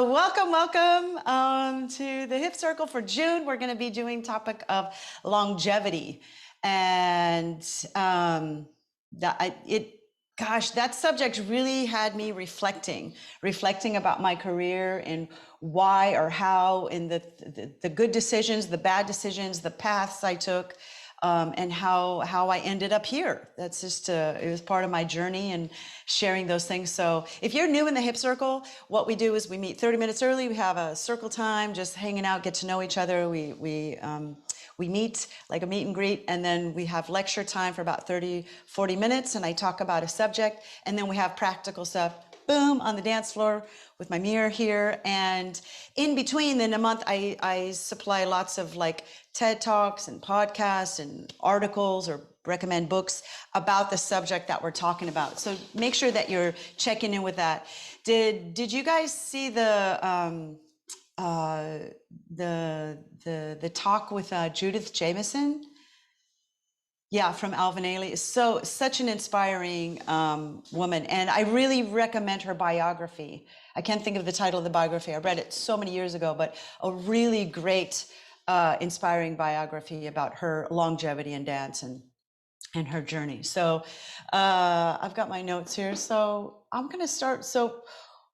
Welcome to the Hip Circle for June. We're going to be doing topic of longevity, and that subject really had me reflecting about my career and why or how, and the good decisions, the bad decisions, the paths I took. And how I ended up here. That's just it was part of my journey and sharing those things. So if you're new in the Hip Circle, what we do is we meet 30 minutes early. We have a circle time, just hanging out, get to know each other. We meet like a meet and greet, and then we have lecture time for about 30-40 minutes, and I talk about a subject, and then we have practical stuff. Boom, on the dance floor with my mirror here. And in between, in a month, I supply lots of like TED Talks and podcasts and articles, or recommend books about the subject that we're talking about. So make sure that you're checking in with that. Did you guys see the talk with Judith Jamison? Yeah, from Alvin Ailey. Is such an inspiring woman, and I really recommend her biography. I can't think of the title of the biography. I read it so many years ago, but a really great, inspiring biography about her longevity in dance and her journey. So I've got my notes here. So I'm going to start. So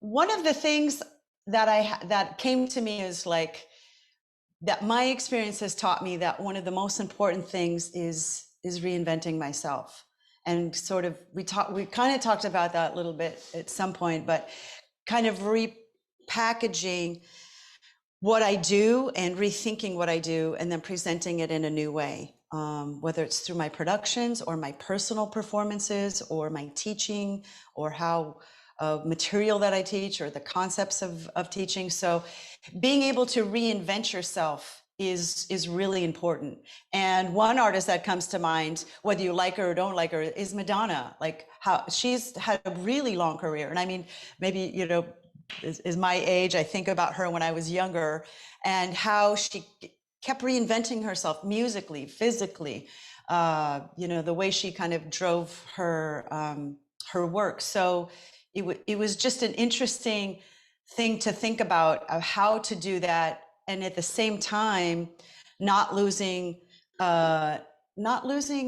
one of the things that came to me is like that my experience has taught me that one of the most important things is reinventing myself. And sort of we kind of talked about that a little bit at some point, but kind of repackaging what I do and rethinking what I do, and then presenting it in a new way, whether it's through my productions or my personal performances or my teaching, or how material that I teach, or the concepts of teaching. So being able to reinvent yourself is really important. And one artist that comes to mind, whether you like her or don't like her, is Madonna. Like how she's had a really long career. And I mean, maybe, is my age, I think about her when I was younger, and how she kept reinventing herself musically, physically, the way she kind of drove her work. So it was just an interesting thing to think about, of how to do that, and at the same time not losing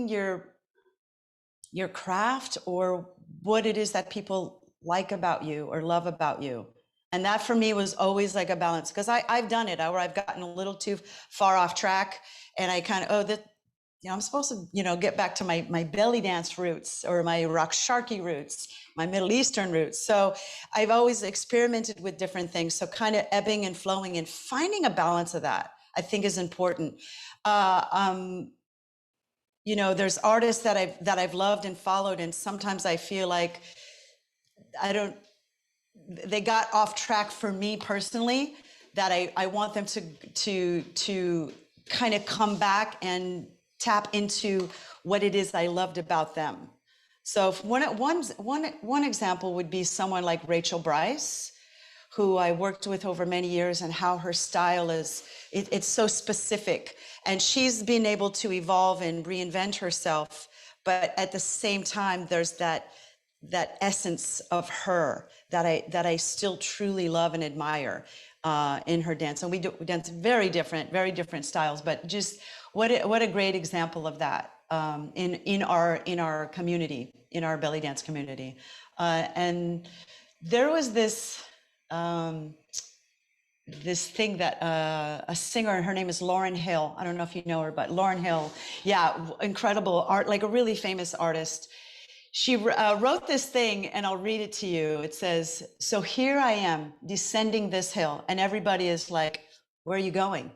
your craft, or what it is that people like about you or love about you. And that for me was always like a balance, because I've done it, where I've gotten a little too far off track, and I kind of, I'm supposed to, get back to my belly dance roots, or my rock sharky roots, my Middle Eastern roots. So I've always experimented with different things. So kind of ebbing and flowing, and finding a balance of that, I think, is important. There's artists that I've loved and followed, and sometimes I feel like they got off track for me personally, that I want them to kind of come back and tap into what it is I loved about them. So one example would be someone like Rachel Brice, who I worked with over many years, and how her style it's so specific, and she's been able to evolve and reinvent herself, but at the same time there's that essence of her that I still truly love and admire in her dance. And we dance very different styles, but just what a great example of that in our community, in our belly dance community. And there was this thing that a singer, and her name is Lauryn Hill. I don't know if you know her, but Lauryn Hill, yeah, incredible art, like a really famous artist. She wrote this thing, and I'll read it to you. It says, "So here I am descending this hill, and everybody is like, where are you going?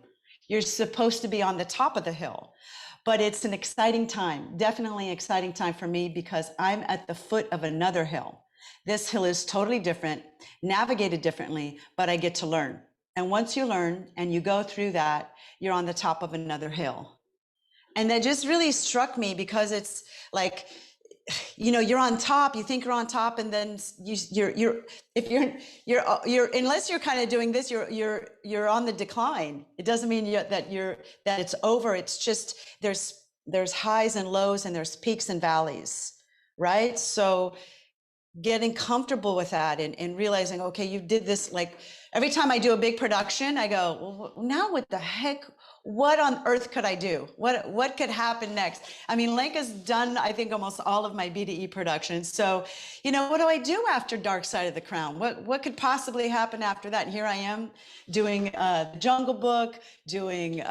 You're supposed to be on the top of the hill." But it's an exciting time, definitely an exciting time for me, because I'm at the foot of another hill. This hill is totally different, navigated differently, but I get to learn. And once you learn and you go through that, you're on the top of another hill. And that just really struck me, because it's like, you're on top, you think you're on top, and then you're unless you're kind of doing this, you're on the decline. It doesn't mean that it's over. It's just there's highs and lows, and there's peaks and valleys, right? So getting comfortable with that and realizing, okay, you did this. Like every time I do a big production, I go, well, now what the heck? What on earth could I do? What could happen next? I mean, Lenka's done, I think, almost all of my BDE productions. So, what do I do after Dark Side of the Crown? What could possibly happen after that? And here I am doing the Jungle Book, doing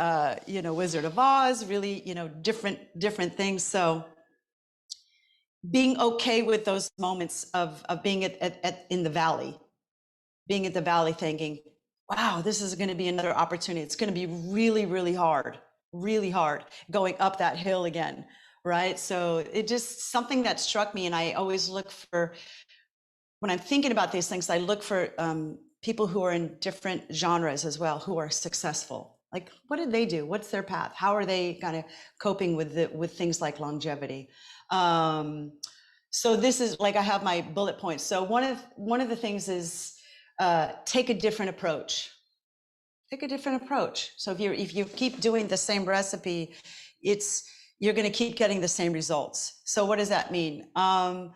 Wizard of Oz, really, different things. So being okay with those moments of being in the valley, being at the valley thinking, wow, this is going to be another opportunity. It's going to be really, really hard going up that hill again. Right. So it just something that struck me. And I always look for, when I'm thinking about these things, I look for people who are in different genres as well, who are successful. Like, what did they do? What's their path? How are they kind of coping with things like longevity? So this is like, I have my bullet points. So one of the things is take a different approach. Take a different approach. So if you keep doing the same recipe, you're going to keep getting the same results. So what does that mean? Well,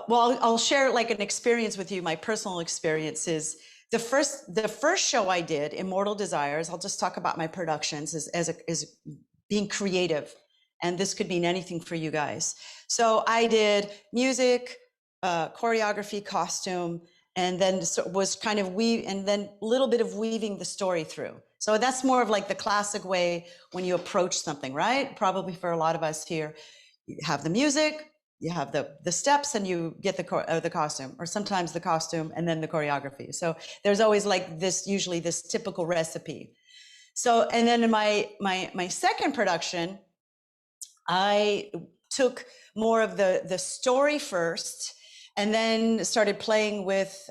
I'll share like an experience with you. My personal experience is the first show I did, Immortal Desires. I'll just talk about my productions as being creative, and this could mean anything for you guys. So I did music, choreography, costume, and then was kind of and then a little bit of weaving the story through. So that's more of like the classic way when you approach something, right? Probably for a lot of us here, you have the music, you have the steps, and you get the costume, or sometimes the costume and then the choreography. So there's always like this, usually this typical recipe. So, and then in my second production, I took more of the story first, and then started playing with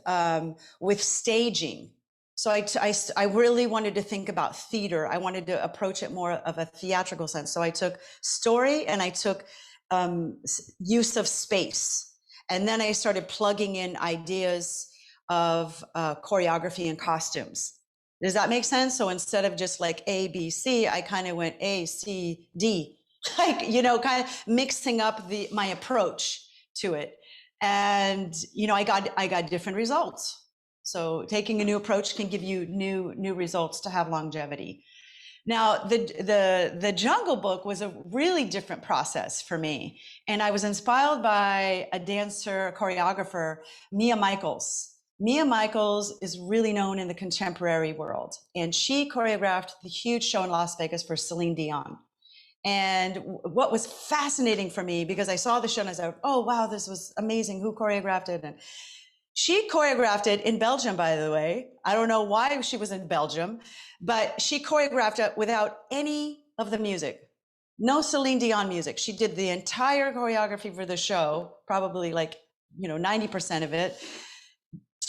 staging. So I really wanted to think about theater. I wanted to approach it more of a theatrical sense. So I took story and I took use of space. And then I started plugging in ideas of choreography and costumes. Does that make sense? So instead of just like A, B, C, I kind of went A, C, D, like, kind of mixing up my approach to it. And, I got different results. So taking a new approach can give you new results to have longevity. Now, the Jungle Book was a really different process for me. And I was inspired by a dancer, a choreographer, Mia Michaels. Mia Michaels is really known in the contemporary world. And she choreographed the huge show in Las Vegas for Celine Dion. And what was fascinating for me, because I saw the show and I said, oh, wow, this was amazing. Who choreographed it? And she choreographed it in Belgium, by the way. I don't know why she was in Belgium, but she choreographed it without any of the music. No Celine Dion music. She did the entire choreography for the show, probably like, 90% of it.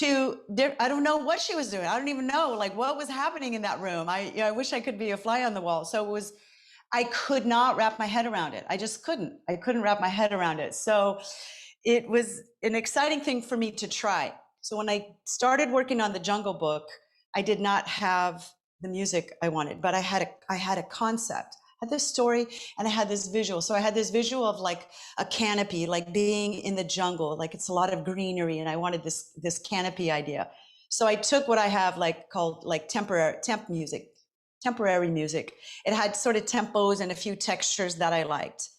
I don't know what she was doing. I don't even know like what was happening in that room. I wish I could be a fly on the wall. So I could not wrap my head around it. I just couldn't. I couldn't wrap my head around it. So it was an exciting thing for me to try. So when I started working on the Jungle Book, I did not have the music I wanted, but I had a concept. I had this story and I had this visual. So I had this visual of like a canopy, like being in the jungle, like it's a lot of greenery, and I wanted this canopy idea. So I took what I have called temporary music. It had sort of tempos and a few textures that I liked.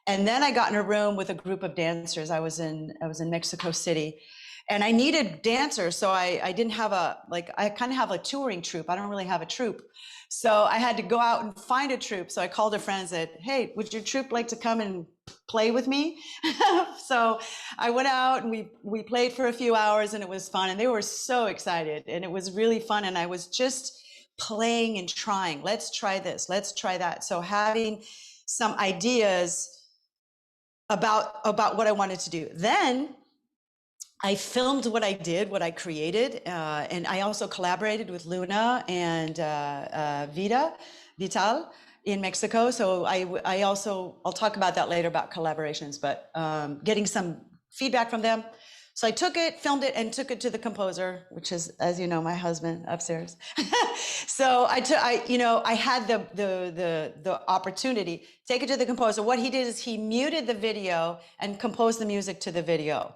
And then I got in a room with a group of dancers. I was in Mexico City, and I needed dancers. So I didn't have I kind of have a touring troupe. I don't really have a troupe. So I had to go out and find a troupe. So I called a friend and said, hey, would your troupe like to come and play with me? So I went out and we played for a few hours, and it was fun. And they were so excited, and it was really fun. And I was just playing and trying. Let's try this. Let's try that. So having some ideas about what I wanted to do. Then I filmed what I did, what I created, and I also collaborated with Luna and Vital in Mexico. So I'll talk about that later about collaborations, but getting some feedback from them. So I took it, filmed it, and took it to the composer, which is, as you know, my husband upstairs. So I had the opportunity to take it to the composer. What he did is he muted the video and composed the music to the video.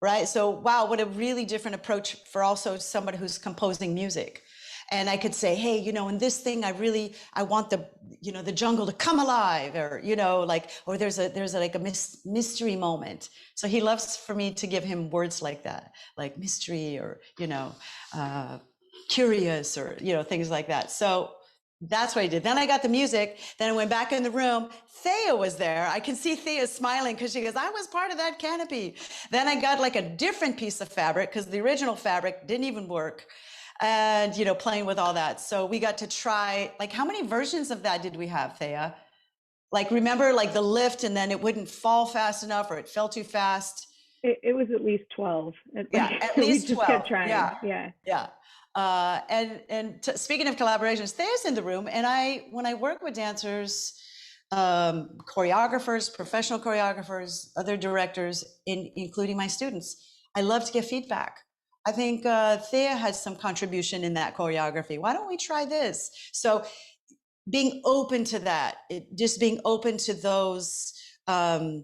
right? So, wow, what a really different approach for also somebody who's composing music. And I could say, hey, in this thing, I want the jungle to come alive, or, or there's like a mystery moment. So he loves for me to give him words like that, like mystery, or, curious, or, things like that. So that's what I did. Then I got the music. Then I went back in the room. Thea was there. I can see Thea smiling because she goes, I was part of that canopy. Then I got like a different piece of fabric because the original fabric didn't even work. And, playing with all that. So we got to try, like, how many versions of that did we have, Thea? Like, remember, like the lift, and then it wouldn't fall fast enough, or it fell too fast. It was at least 12. Yeah, at We least just 12. kept trying. Yeah. Speaking of collaborations, Thea's in the room, and when I work with dancers, choreographers, professional choreographers, other directors, including my students, I love to get feedback. I think Thea has some contribution in that choreography. Why don't we try this? So being open to that, just being open to those, the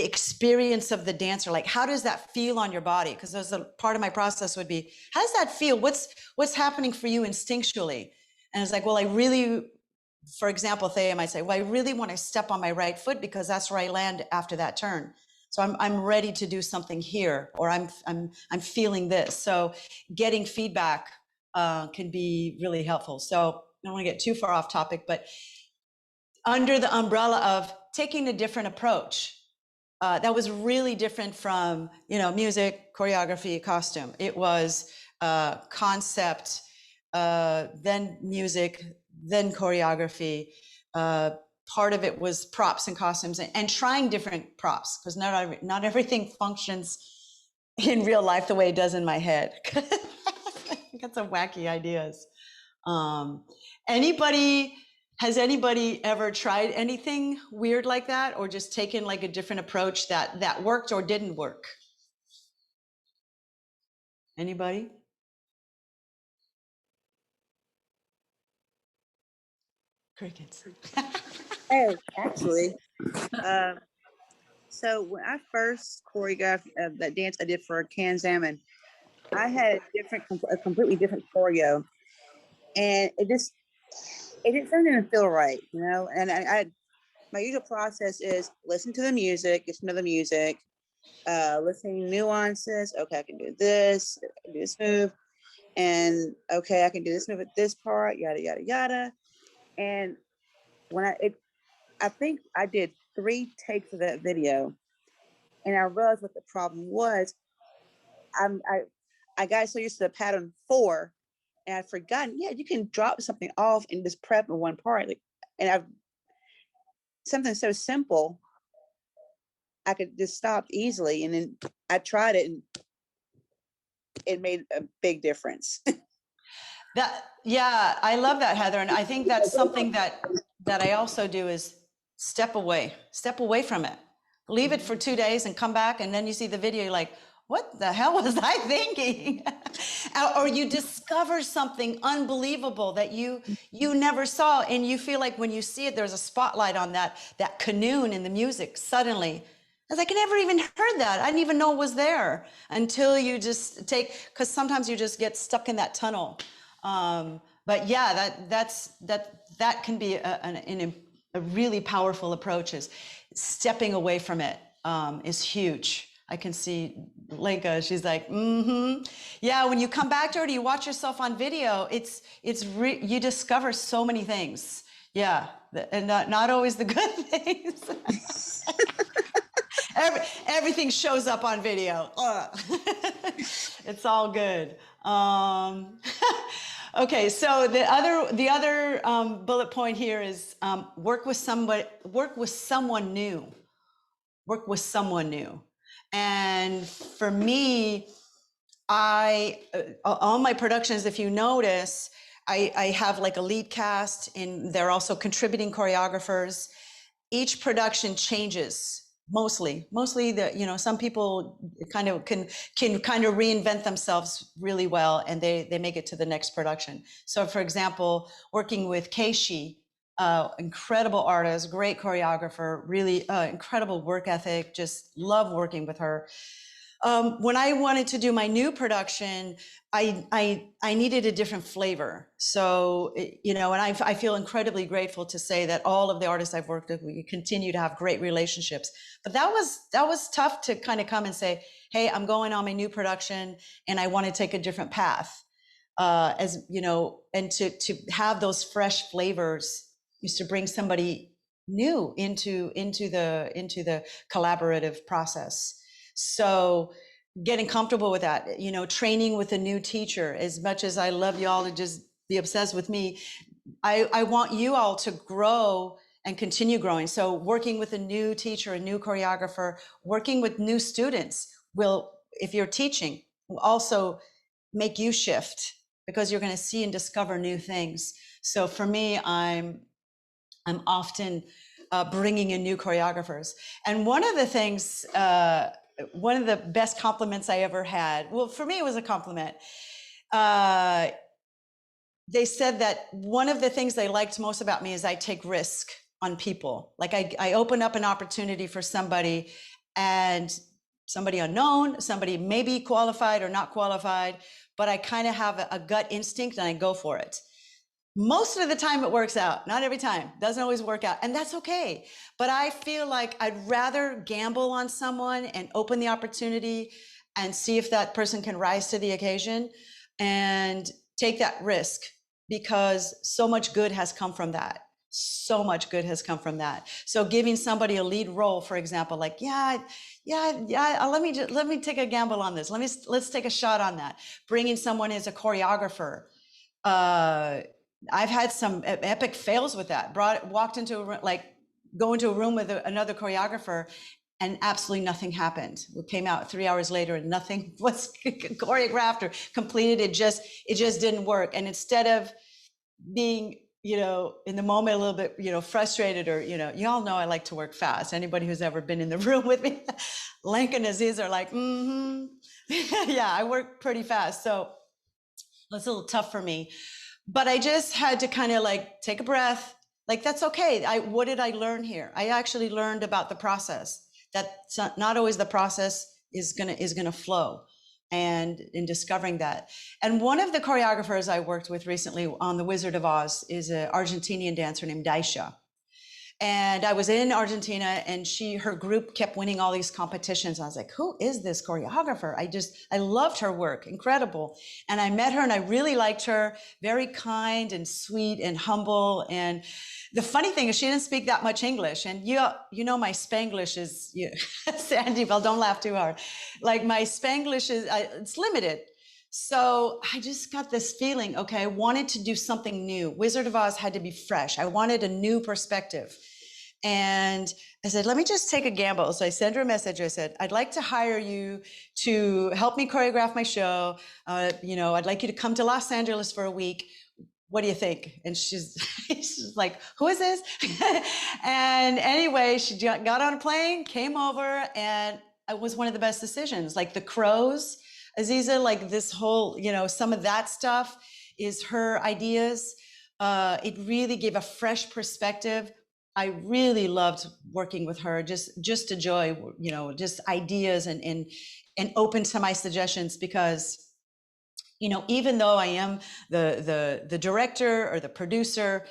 experience of the dancer, like how does that feel on your body? Because there's a part of my process would be, how does that feel? What's happening for you instinctually? And it's like, well, I really, for example, Thea might say, well, I really want to step on my right foot because that's where I land after that turn. So I'm ready to do something here, or I'm feeling this. So getting feedback can be really helpful. So I don't want to get too far off topic, but under the umbrella of taking a different approach, that was really different from, music, choreography, costume. It was concept, then music, then choreography. Part of it was props and costumes, and trying different props, because not everything functions in real life the way it does in my head. I got some wacky ideas. Has anybody ever tried anything weird like that, or just taken like a different approach that worked or didn't work? Anybody? Crickets. Oh, actually, so when I first choreographed that dance I did for Can Salmon, I had a completely different choreo, and it didn't feel right, And my usual process is listen to the music, get to know the music, listening nuances. Okay, I can do this move, and okay, I can do this move at this part, yada yada yada. And when I think I did 3 takes of that video, and I realized what the problem was. I got so used to the pattern 4, and I'd forgotten. Yeah, you can drop something off and just prep in one part. Something so simple, I could just stop easily. And then I tried it, and it made a big difference. Yeah, I love that, Heather. And I think that's something that I also do is step away from it. Leave it for 2 days and come back, and then you see the video, you're like, what the hell was I thinking? Or you discover something unbelievable that you never saw, and you feel like when you see it, there's a spotlight on that canoon in the music. Suddenly, I was like, I never even heard that. I didn't even know it was there until you just because sometimes you just get stuck in that tunnel. But yeah, that can be a really powerful approach. Is stepping away from it is huge. I can see Lenka, she's like, yeah, when you come back to it, or you watch yourself on video, you discover so many things. Yeah, and not always the good things. Everything shows up on video. It's all good. Okay, so the other bullet point here is work with someone new. Work with someone new. And for me, all my productions, if you notice, I have like a lead cast, and they're also contributing choreographers. Each production changes. Mostly some people kind of can kind of reinvent themselves really well, and they make it to the next production. So for example, working with Keishi, incredible artist, great choreographer, really incredible work ethic, just love working with her. When I wanted to do my new production, I needed a different flavor. So, and I feel incredibly grateful to say that all of the artists I've worked with, we continue to have great relationships. But that was tough to kind of come and say, hey, I'm going on my new production and I want to take a different path. And to have those fresh flavors is to bring somebody new into the collaborative process. So getting comfortable with that, training with a new teacher. As much as I love y'all to just be obsessed with me, I want you all to grow and continue growing. So working with a new teacher, a new choreographer, working with new students will, if you're teaching, will also make you shift, because you're going to see and discover new things. So for me, I'm often bringing in new choreographers. And one of the things, one of the best compliments I ever had, well, for me, it was a compliment. They said that one of the things they liked most about me is I take risk on people. Like I open up an opportunity for somebody, and somebody unknown, somebody maybe qualified or not qualified, but I kind of have a gut instinct and I go for it. Most of the time it works out, not every time, doesn't always work out, and that's okay. But I feel like I'd rather gamble on someone and open the opportunity and see if that person can rise to the occasion and take that risk, because so much good has come from that. So much good has come from that. So giving somebody a lead role, for example, like, let me take a gamble on this. Let's take a shot on that. Bringing someone as a choreographer. I've had some epic fails with that. Walked into go into a room with another choreographer, and absolutely nothing happened. We came out 3 hours later and nothing was choreographed or completed. It just didn't work. And instead of being, in the moment a little bit, frustrated, or, you all know I like to work fast. Anybody who's ever been in the room with me, Lenk and Aziz are like, yeah, I work pretty fast. So it's a little tough for me. But I just had to kind of take a breath. That's okay. What did I learn here? I actually learned about the process. That's not always the process is gonna flow, and in discovering that. And one of the choreographers I worked with recently on The Wizard of Oz is an Argentinian dancer named Daisha. And I was in Argentina, and her group kept winning all these competitions. I was like, who is this choreographer? I loved her work, incredible. And I met her and I really liked her, very kind and sweet and humble. And the funny thing is she didn't speak that much English. And my Spanglish is, Sandy, well, don't laugh too hard. My Spanglish is, it's limited. So I just got this feeling, okay, I wanted to do something new. Wizard of Oz had to be fresh. I wanted a new perspective. And I said, let me just take a gamble. So I sent her a message. I said, I'd like to hire you to help me choreograph my show. I'd like you to come to Los Angeles for a week. What do you think? And she's like, who is this? And anyway, she got on a plane, came over, and it was one of the best decisions. The crows, Aziza, this whole, some of that stuff is her ideas. It really gave a fresh perspective. I really loved working with her, just a joy, just ideas and open to my suggestions, because, even though I am the director or the producer,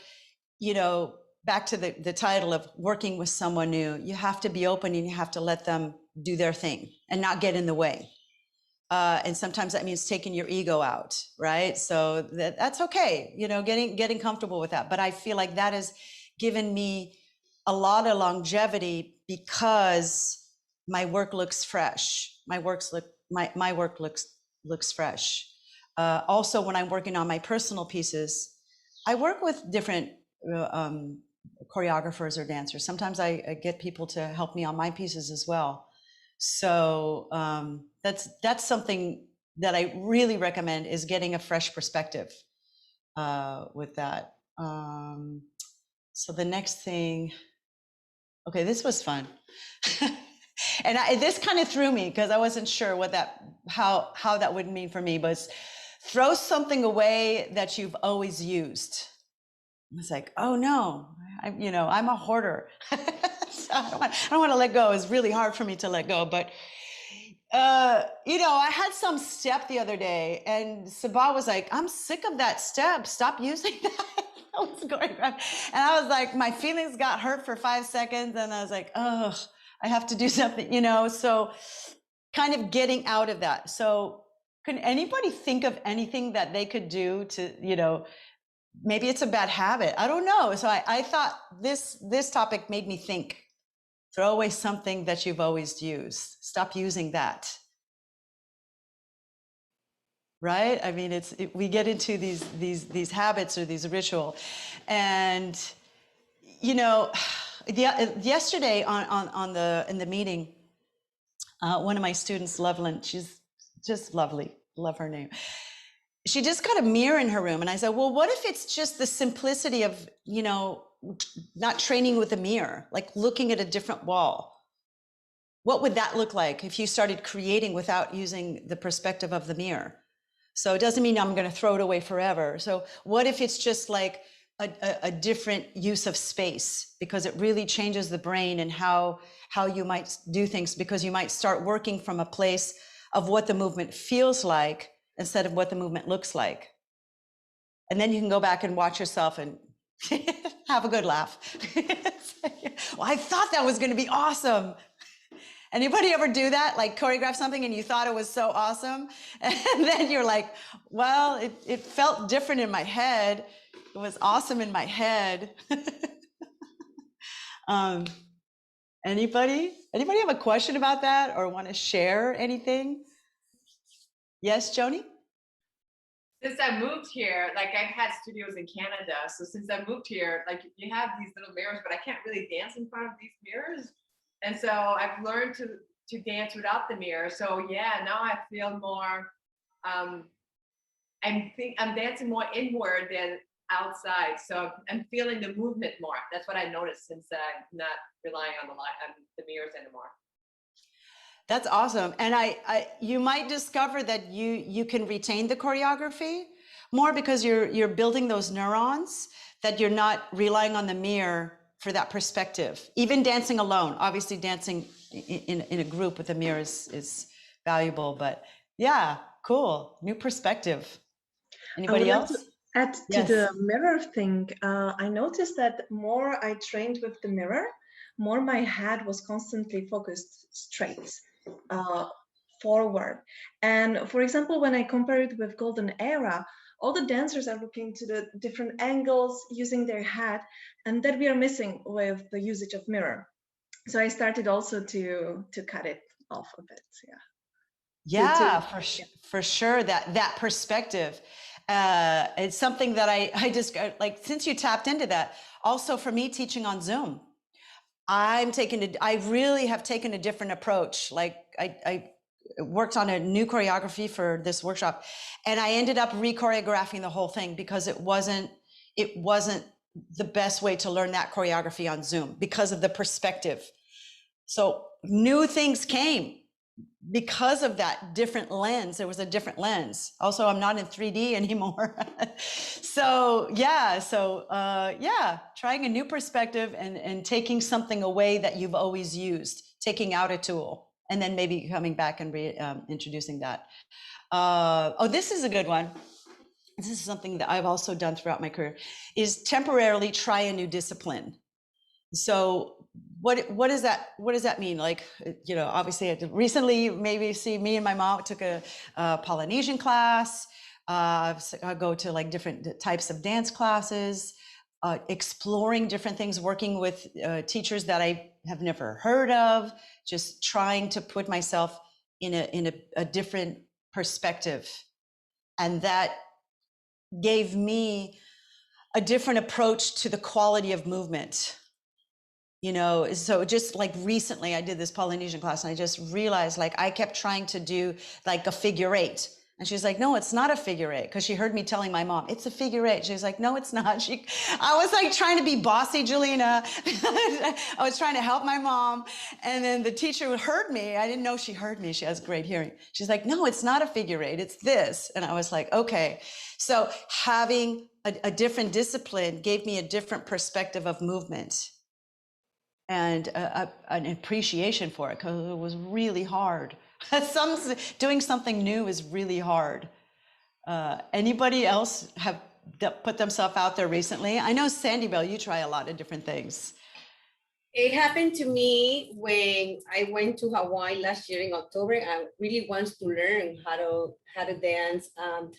back to the title of working with someone new, you have to be open and you have to let them do their thing and not get in the way. And sometimes that means taking your ego out, right? So that's okay, getting comfortable with that. But I feel like that has given me a lot of longevity, because my work looks fresh. My work looks fresh. Also, when I'm working on my personal pieces, I work with different choreographers or dancers. Sometimes I get people to help me on my pieces as well. So that's something that I really recommend, is getting a fresh perspective with that. So the next thing, okay, this was fun. And this kind of threw me, because I wasn't sure how that would mean for me, but throw something away that you've always used. I was like, oh no, I'm a hoarder. So I don't want to let go. It's really hard for me to let go, but I had some step the other day, and Sabah was like, "I'm sick of that step. Stop using that." I was choreographed, and I was like, my feelings got hurt for 5 seconds, and I was like, "Oh, I have to do something." So, kind of getting out of that. So, can anybody think of anything that they could do to, maybe it's a bad habit. I don't know. So I thought this topic made me think. Throw away something that you've always used. Stop using that. Right? I mean, we get into these habits or these ritual, and yesterday in the meeting, one of my students, Loveland, she's just lovely. Love her name. She just got a mirror in her room, and I said, well, what if it's just the simplicity of not training with a mirror, like looking at a different wall? What would that look like if you started creating without using the perspective of the mirror? So it doesn't mean I'm going to throw it away forever. So what if it's just like a different use of space, because it really changes the brain and how you might do things, because you might start working from a place of what the movement feels like instead of what the movement looks like. And then you can go back and watch yourself and have a good laugh. Well, I thought that was going to be awesome. Anybody ever do that? Like choreograph something and you thought it was so awesome, and then you're like, well, it felt different in my head. It was awesome in my head. Anybody have a question about that or want to share anything? Yes, Joni? Since I moved here, like I've had studios in Canada. So since I moved here, like you have these little mirrors, but I can't really dance in front of these mirrors. And so I've learned to dance without the mirror. So yeah, now I feel more, I'm dancing more inward than outside. So I'm feeling the movement more. That's what I noticed since I'm not relying on the mirrors anymore. That's awesome. And you might discover that you can retain the choreography more because you're building those neurons, that you're not relying on the mirror for that perspective. Even dancing alone, obviously dancing in a group with a mirror is valuable, but yeah, cool. New perspective. Anybody else? Like to add to Yes. the mirror thing, I noticed that more I trained with the mirror, more my head was constantly focused straight forward. And for example, when I compare it with Golden Era, all the dancers are looking to the different angles using their head, and that we are missing with the usage of mirror. So I started also to cut it off a bit. Yeah, for sure. That perspective. It's something that I just like, since you tapped into that. Also for me, teaching on Zoom, I really have taken a different approach. Like I worked on a new choreography for this workshop, and I ended up re-choreographing the whole thing because it wasn't the best way to learn that choreography on Zoom because of the perspective. So new things came because of that different lens. There was a different lens. Also, I'm not in 3D anymore. So trying a new perspective and taking something away that you've always used, taking out a tool, and then maybe coming back and introducing that. This is a good one. This is something that I've also done throughout my career, is temporarily try a new discipline. So what does that mean? Like, obviously recently, maybe see me and my mom took a Polynesian class. I go to like different types of dance classes, exploring different things, working with teachers that I have never heard of, just trying to put myself in a different perspective. And that gave me a different approach to the quality of movement. So just like recently I did this Polynesian class and I just realized, like, I kept trying to do like a figure eight. And she's like, no, it's not a figure eight. Because she heard me telling my mom, it's a figure eight. She's like, no, it's not. I was like trying to be bossy, Jelena. I was trying to help my mom. And then the teacher heard me. I didn't know she heard me. She has great hearing. She's like, no, it's not a figure eight. It's this. And I was like, okay. So having a different discipline gave me a different perspective of movement and an appreciation for it, because it was really hard Doing something new is really hard. Anybody else have put themselves out there recently? I know Sandy Bell, you try a lot of different things. It happened to me when I went to Hawaii last year in October. I really wanted to learn how to dance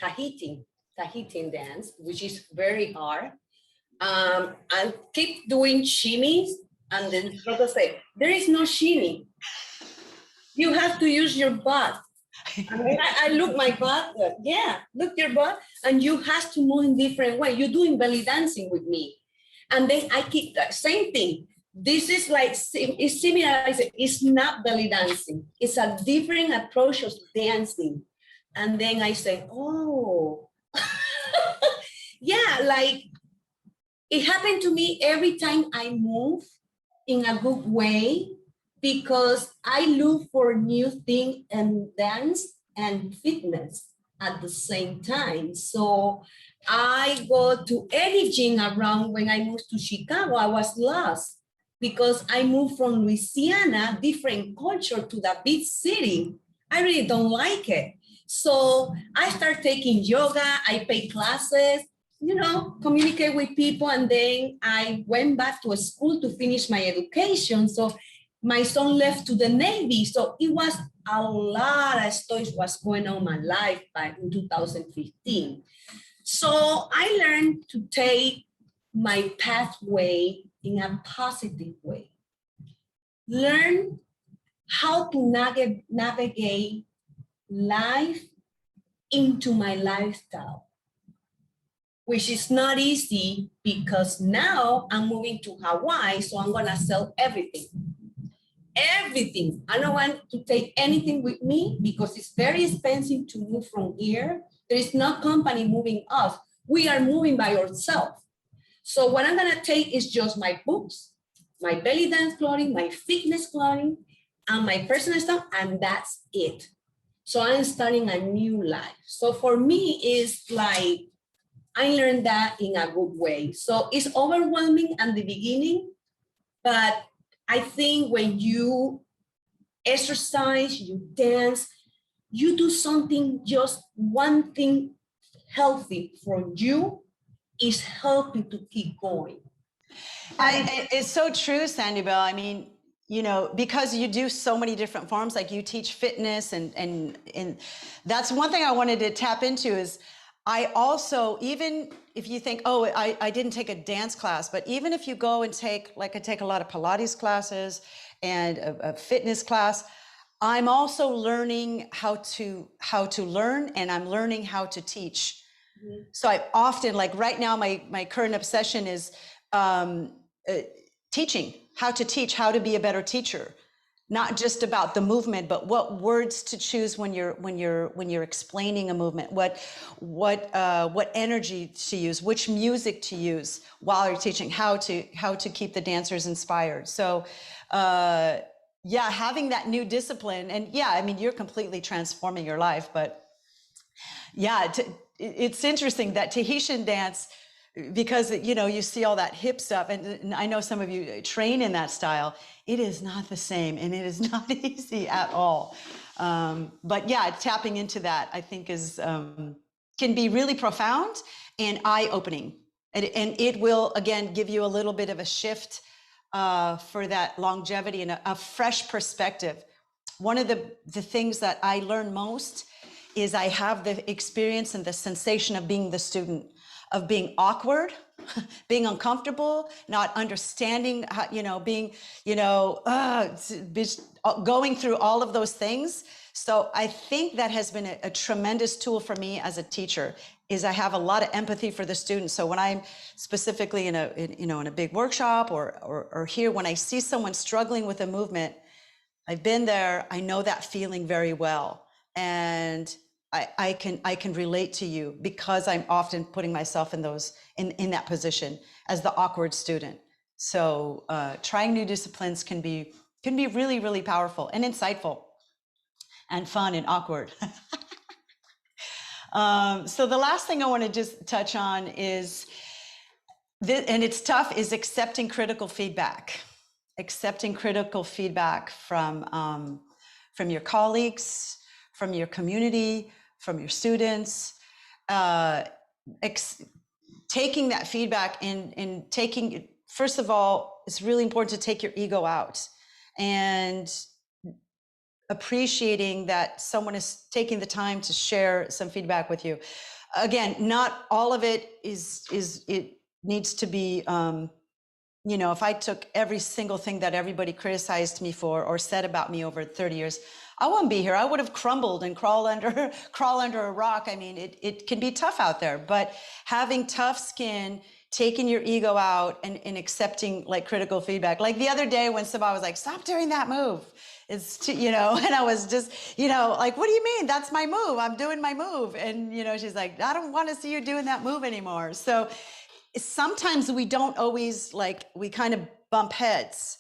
Tahitian dance, which is very hard. I keep doing shimmies, and then instructor say, there is no shimmy. You have to use your butt. And then I look my butt, yeah, look your butt, and you have to move in different way. You're doing belly dancing with me. And then I keep that same thing. This is like, it's similar, it's not belly dancing. It's a different approach of dancing. And then I say, oh, yeah, like it happened to me every time I move in a good way, because I look for new thing and dance and fitness at the same time. So I go to any gym around. When I moved to Chicago, I was lost because I moved from Louisiana, different culture, to the big city. I really don't like it. So I start taking yoga, I pay classes, communicate with people. And then I went back to a school to finish my education. So my son left to the Navy. So it was a lot of stuff was going on in my life back in 2015. So I learned to take my pathway in a positive way. Learn how to navigate life into my lifestyle, which is not easy because now I'm moving to Hawaii, so I'm gonna sell everything. Everything. I don't want to take anything with me because it's very expensive to move from here. There is no company moving us. We are moving by ourselves. So what I'm gonna take is just my books, my belly dance clothing, my fitness clothing, and my personal stuff, and that's it. So I'm starting a new life. So for me, it's like, I learned that in a good way. So it's overwhelming at the beginning, but I think when you exercise, you dance, you do something, just one thing healthy for you is helping to keep going. It's so true, Sandy Bell. I mean, because you do so many different forms, like you teach fitness and that's one thing I wanted to tap into is I also, even if you think, oh, I didn't take a dance class, but even if you go and take, like I take a lot of Pilates classes and a fitness class, I'm also learning how to learn, and I'm learning how to teach. Mm-hmm. So I often, like right now, my current obsession is teaching, how to teach, how to be a better teacher. Not just about the movement, but what words to choose when you're explaining a movement, what energy to use, which music to use while you're teaching, how to keep the dancers inspired. So yeah, having that new discipline, and yeah, I mean, you're completely transforming your life. But yeah, it's interesting that Tahitian dance, because you see all that hip stuff, and I know some of you train in that style. It is not the same, and it is not easy at all. But yeah, tapping into that, I think, is can be really profound and eye-opening, and it will again give you a little bit of a shift for that longevity and a fresh perspective. One of the things that I learn most is I have the experience and the sensation of being the student, of being awkward, being uncomfortable, not understanding, how, being, going through all of those things. So I think that has been a tremendous tool for me as a teacher, is I have a lot of empathy for the students. So when I'm specifically in a big workshop or here, when I see someone struggling with a movement, I've been there, I know that feeling very well. And I can relate to you because I'm often putting myself in that position as the awkward student. So trying new disciplines can be really, really powerful and insightful and fun and awkward. So the last thing I want to just touch on is, and it's tough, is accepting critical feedback. Accepting critical feedback from from your colleagues, from your community, from your students, taking that feedback and taking, first of all, it's really important to take your ego out and appreciating that someone is taking the time to share some feedback with you. Again, not all of it it needs to be, you know, if I took every single thing that everybody criticized me for or said about me over 30 years, I wouldn't be here. I would have crumbled and crawl under a rock. I mean, it can be tough out there, but having tough skin, taking your ego out and accepting like critical feedback. Like the other day when somebody was like, stop doing that move. It's too, you know, and I was just, you know, like, what do you mean? That's my move. I'm doing my move. And, you know, she's like, I don't want to see you doing that move anymore. So sometimes we don't always like, we kind of bump heads,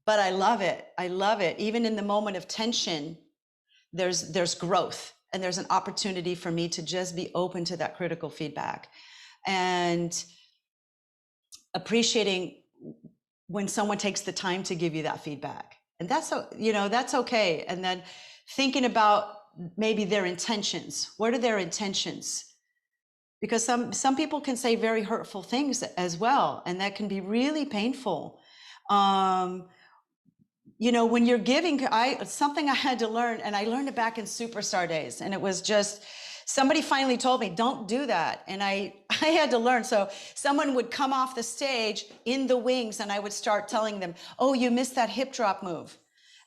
but I love it. I love it. Even in the moment of tension, there's growth and there's an opportunity for me to just be open to that critical feedback and appreciating when someone takes the time to give you that feedback. And that's, you know, that's okay. And then thinking about maybe their intentions. What are their intentions? Because some people can say very hurtful things as well, and that can be really painful. You know, when you're giving, something I had to learn, and I learned it back in Superstar days, and it was just, somebody finally told me, don't do that. And I had to learn. So someone would come off the stage in the wings and I would start telling them, oh, you missed that hip drop move.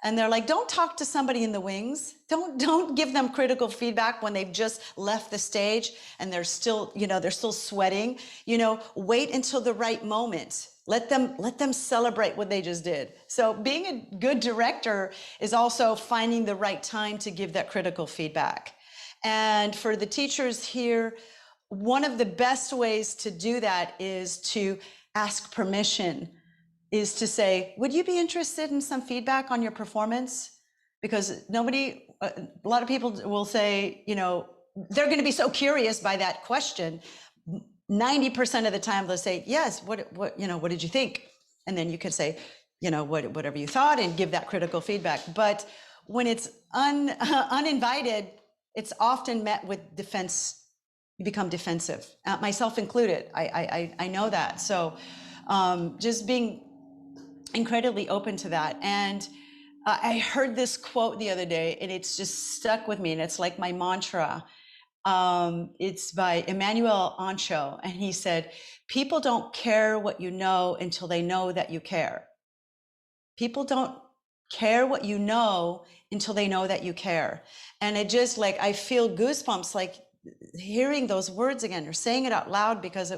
And they're like, don't talk to somebody in the wings. Don't give them critical feedback when they've just left the stage and they're still, you know, they're still sweating. You know, wait until the right moment. Let them celebrate what they just did. So being a good director is also finding the right time to give that critical feedback. And for the teachers here, one of the best ways to do that is to ask permission, is to say, would you be interested in some feedback on your performance? Because a lot of people will say, you know, they're going to be so curious by that question. 90% of the time they'll say, yes, what, you know, what did you think? And then you could say, you know, whatever you thought and give that critical feedback. But when it's uninvited, it's often met with defense. You become defensive, myself included. I know that. So just being incredibly open to that. And I heard this quote the other day and it's just stuck with me and it's like my mantra. It's by Emmanuel Ancho. And he said, people don't care what you know until they know that you care. People don't care what you know until they know that you care. And it just like, I feel goosebumps, like hearing those words again, or saying it out loud, because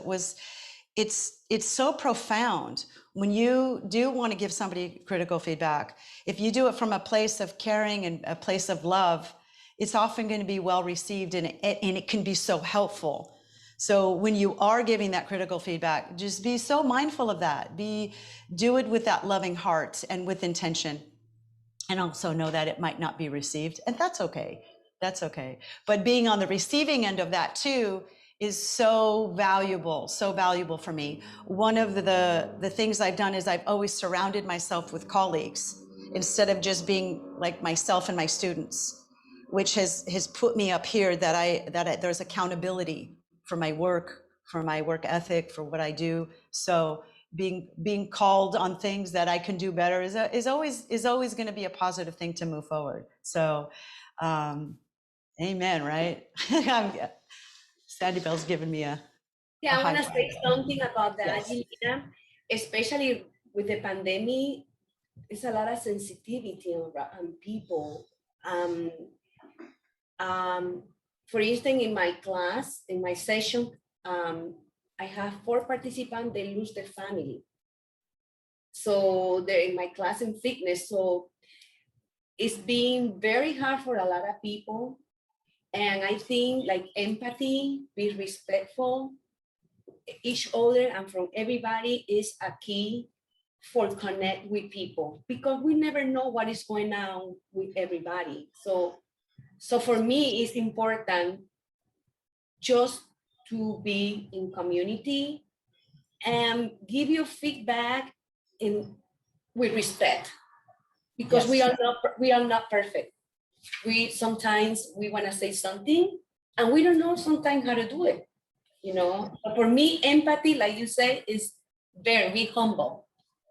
it's so profound. When you do want to give somebody critical feedback, if you do it from a place of caring and a place of love, it's often going to be well received and it can be so helpful. So when you are giving that critical feedback, just be so mindful of that. Do it with that loving heart and with intention. And also know that it might not be received, and that's okay. That's okay. But being on the receiving end of that too is so valuable for me. One of the things I've done is I've always surrounded myself with colleagues instead of just being like myself and my students, which has put me up here that there's accountability for my work ethic, for what I do. So being called on things that I can do better is always going to be a positive thing to move forward. So, amen, right? Sandy Bell's given me a Yeah, I want to high say something about that, Yes. Gillian. Especially with the pandemic, there's a lot of sensitivity on people. For instance, in my class, in my session, I have 4 participants, they lose their family. So they're in my class in fitness. So it's been very hard for a lot of people. And I think like empathy, be respectful, each other and from everybody is a key for connect with people, because we never know what is going on with everybody. So for me, it's important just to be in community and give you feedback with respect, because Yes. we are not perfect. sometimes we want to say something and we don't know sometimes how to do it, you know. But for me, empathy, like you say, is very humble.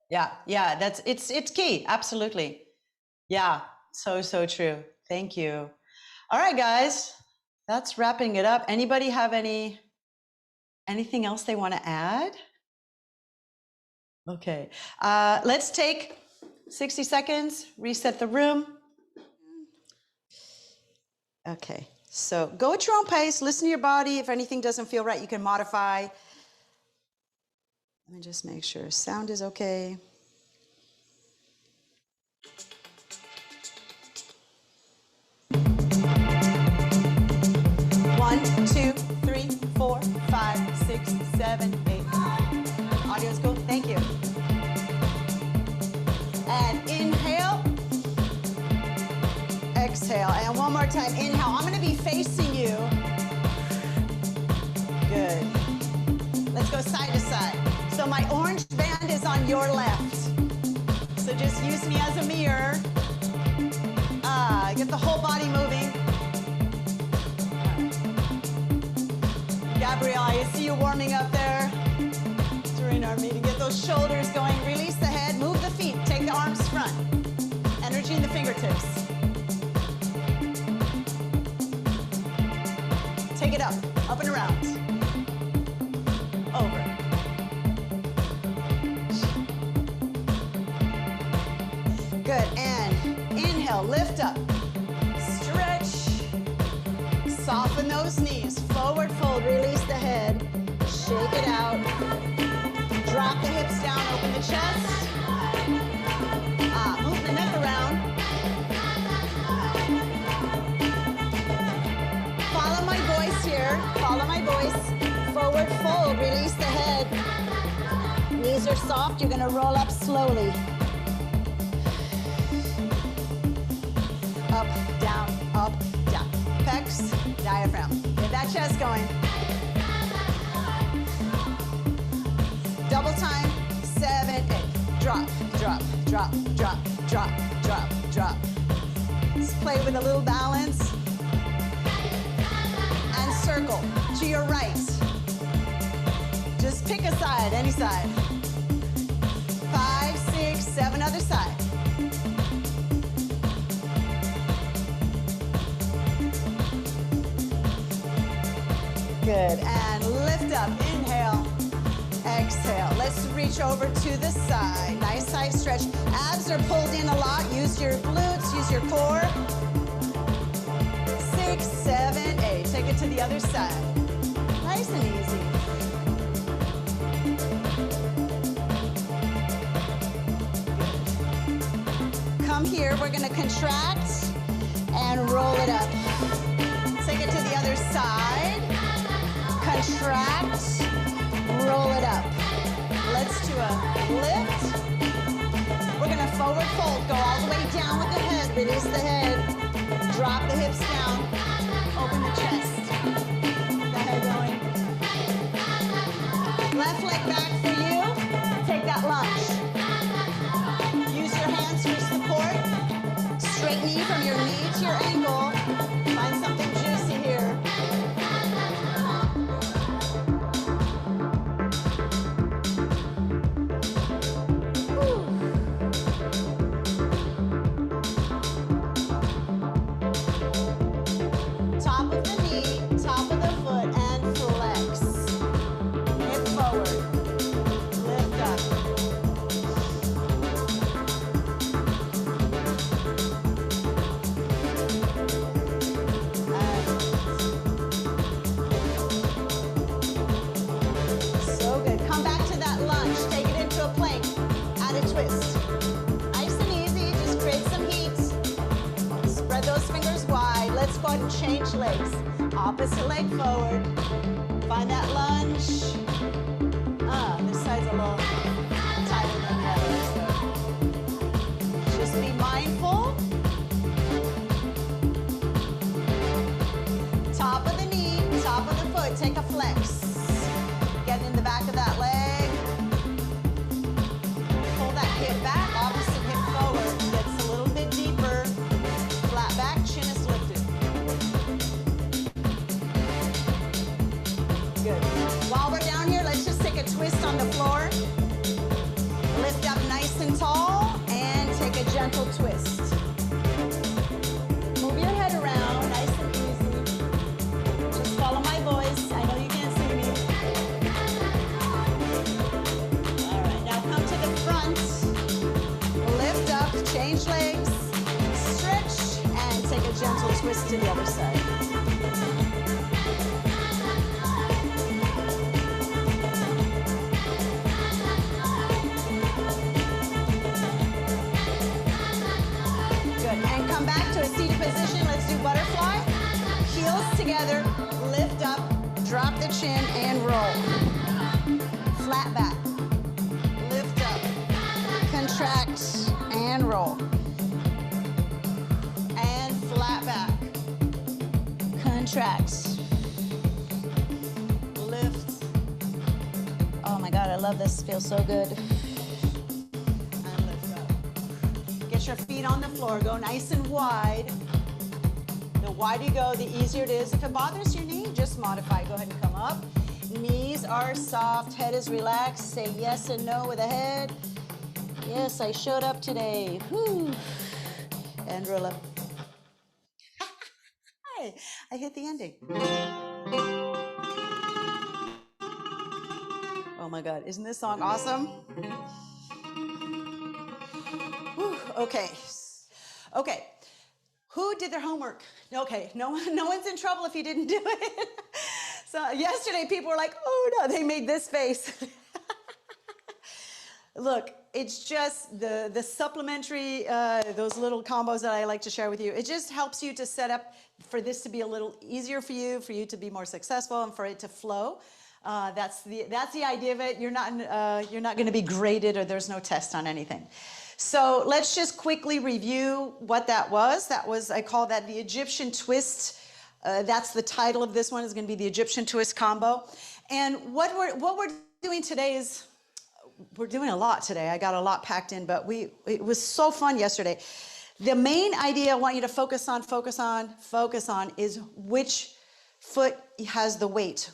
Yeah, it's key. Absolutely. Yeah, so true. Thank you. All right, guys, that's wrapping it up. Anybody have anything else they want to add? Okay, let's take 60 seconds, reset the room. Okay, so go at your own pace, listen to your body. If anything doesn't feel right, you can modify. Let me just make sure sound is okay. One, two, three, 4, 5, 6, 7, 8. Audio's cool. Thank you. And inhale. Exhale. And one more time. Inhale. I'm going to be facing you. Good. Let's go side to side. So my orange band is on your left. So just use me as a mirror. Get the whole body moving. Gabrielle, I see you warming up there during our meeting. Get those shoulders going. Release the head. Move the feet. Take the arms front. Energy in the fingertips. Take it up and around. Over. Good. And inhale, lift up. Stretch. Soften those knees. Forward fold. Release the head. Shake it out. Drop the hips down. Open the chest. Move the neck around. Follow my voice here. Follow my voice. Forward fold. Release the head. Knees are soft. You're going to roll up slowly. Up, down, up, down. Pecs, diaphragm. Get that chest going. Double time. 7, 8. Drop, drop, drop, drop, drop, drop, drop. Let's play with a little balance. And circle to your right. Just pick a side, any side. 5, 6, 7, other side. Good, and lift up, inhale, exhale. Let's reach over to the side. Nice side stretch. Abs are pulled in a lot. Use your glutes, use your core. 6, 7, 8. Take it to the other side. Nice and easy. Come here, we're gonna contract and roll it up. Take it to the other side. Contract, roll it up. Let's do a lift. We're gonna forward fold, go all the way down with the head, release the head, drop the hips down, open the chest, the head going. Left leg back for you, take that lunge. Use your hands for support. Straight knee from your knee to your ankle. Find something juicy here. Top of the knee, top of the foot, and flex. Hip forward. Lift up. So good. Come back to that lunge. Take it into a plank. Add a twist. Nice and easy. Just create some heat. Spread those fingers wide. Let's go ahead and change legs. Opposite leg forward. Find that lunge. This side's a little tighter than the other. So just be mindful. Top of the knee, top of the foot. Take a flex. Get in the back of that leg. Pull that hip back. Opposite hip forward. Gets a little bit deeper. Flat back, chin twist on the floor. Lift up nice and tall and take a gentle twist. Move your head around, nice and easy. Just follow my voice. I know you can't see me. All right, now come to the front. Lift up, change legs, stretch, and take a gentle twist to the other side. Back to a seated position. Let's do butterfly. Heels together. Lift up. Drop the chin and roll. Flat back. Lift up. Contract and roll. And flat back. Contract. Lift. Oh my God, I love this. Feels so good. Get your feet on the floor. Go nice and wide. The wider you go, the easier it is. If it bothers your knee, just modify. Go ahead and come up. Knees are soft. Head is relaxed. Say yes and no with the head. Yes, I showed up today. Whew. And roll up. Hi, I hit the ending. Oh my God, isn't this song awesome? Whew. Okay. Who did their homework? Okay, no one's in trouble if you didn't do it. So yesterday people were like, oh no, they made this face. Look, it's just the supplementary, those little combos that I like to share with you. It just helps you to set up for this to be a little easier for you to be more successful and for it to flow. That's the idea of it. You're not going to be graded or there's no test on anything. So let's just quickly review what that was. I call that the Egyptian twist. That's the title of this one, is going to be the Egyptian twist combo. And what we're doing today is, we're doing a lot today. I got a lot packed in, but it was so fun yesterday. The main idea I want you to focus on is which foot has the weight,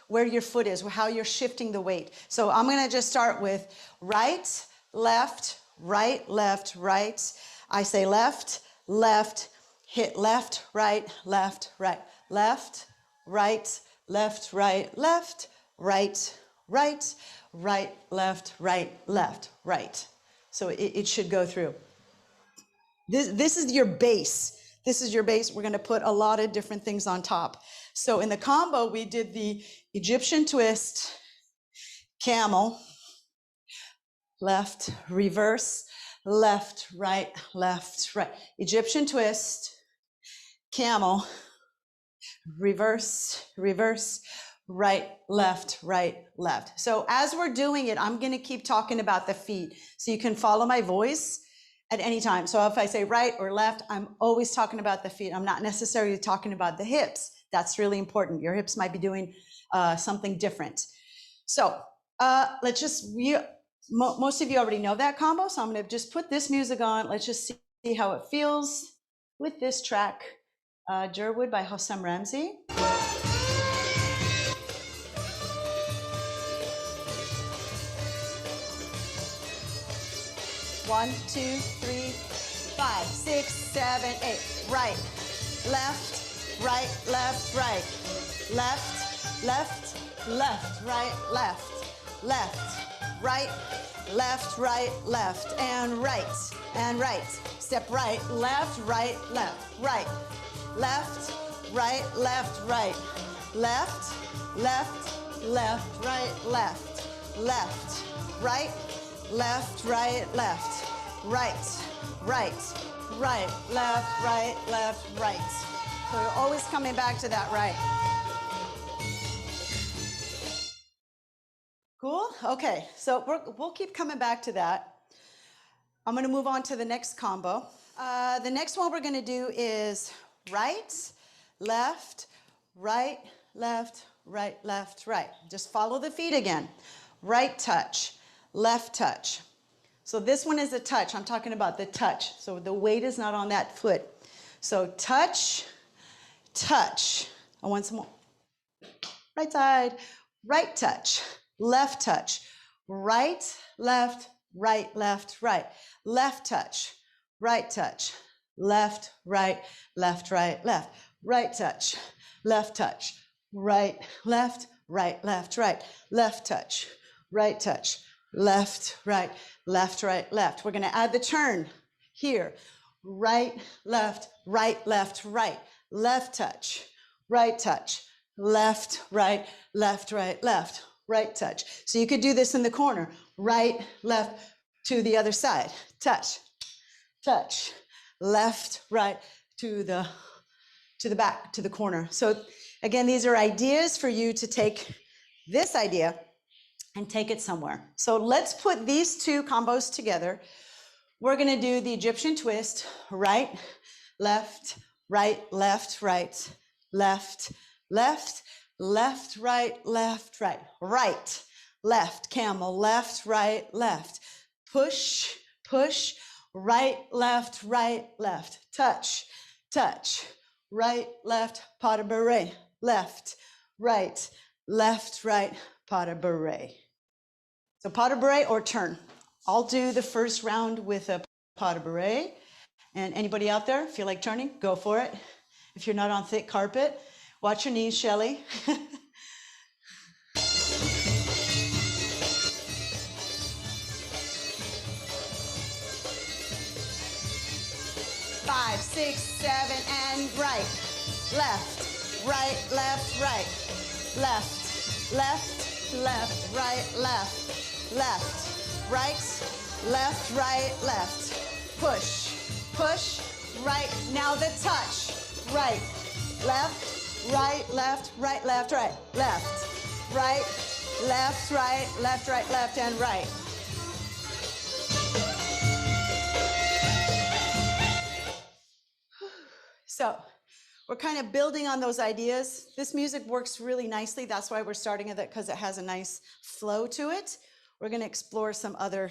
where your foot is, how you're shifting the weight. So I'm going to just start with right, left, right, left, right. I say left, left, hit left, right, left, right, left, right, left, right, left, right, right, right, left, right, left, right. So it should go through. This is your base. This is your base. We're going to put a lot of different things on top. So in the combo, we did the Egyptian twist, camel, left, reverse, left, right, left, right. Egyptian twist, camel, reverse, reverse, right, left, right, left. So as we're doing it, I'm going to keep talking about the feet so you can follow my voice at any time. So if I say right or left, I'm always talking about the feet. I'm not necessarily talking about the hips. That's really important. Your hips might be doing something different. So let's just, most of you already know that combo. So I'm going to just put this music on. Let's just see how it feels with this track, Jerwood by Hossam Ramsey. 1, 2, 3, 5, 6, 7, 8. Right, left, right, left, right. Left, left, left, right, left. Left, right, left, right, left. And right, and right. Step right, left, right, left. Right, left, right, left, right. Left, left, left, right, left. Left, right, left, right, left. Right, right, right, left, right. So you're always coming back to that right. Cool? Okay, so we'll keep coming back to that. I'm gonna move on to the next combo. The next one we're gonna do is right, left, right, left, right, left, right. Just follow the feet again. Right touch, left touch. So this one is a touch. I'm talking about the touch. So the weight is not on that foot. So touch, touch. I want some more. Right side, right touch, left touch, right, left, right, left, right, left touch, right touch, left, right, left, right, left, right touch, left touch, right, left, right, left, right, left touch, right touch, left, right, left, right, left. We're going to add the turn here. Right, left, right, left, right, left touch, right touch, left, right, left, right, left, right touch. So you could do this in the corner, right, left to the other side, touch, touch, left, right to the back, to the corner. So again, these are ideas for you to take this idea and take it somewhere. So let's put these two combos together. We're going to do the Egyptian twist, right, left, right, left, right, left, left, left, right, left, right, right, left, camel, left, right, left, push, push, right, left, touch, touch, right, left, pas de bourrée, left, right, pas de bourrée. So pas de bourrée or turn. I'll do the first round with a pas de bourrée. And anybody out there feel like turning? Go for it. If you're not on thick carpet, watch your knees, Shelly. 5, 6, 7, and right, left, right, left, right, left, left, left, right, left, left, right, left, right, left, push, push, right. Now the touch, right, left, right, left, right, left, right, left, right, left, right, left, right, left, and right. So we're kind of building on those ideas. This music works really nicely. That's why we're starting with it, because it has a nice flow to it. We're going to explore some other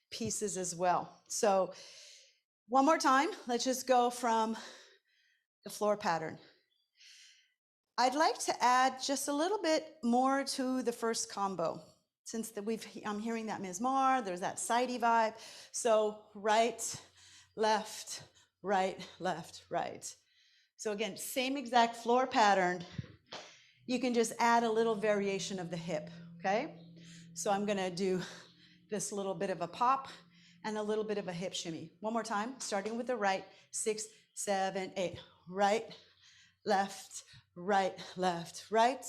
pieces as well. So one more time, let's just go from the floor pattern. I'd like to add just a little bit more to the first combo. Since I'm hearing that Ms. Mar, there's that sidey vibe. So right, left, right, left, right. So again, same exact floor pattern. You can just add a little variation of the hip, okay? So I'm gonna do this little bit of a pop and a little bit of a hip shimmy. One more time, starting with the right, 6, 7, 8. Right, left, right, left, right,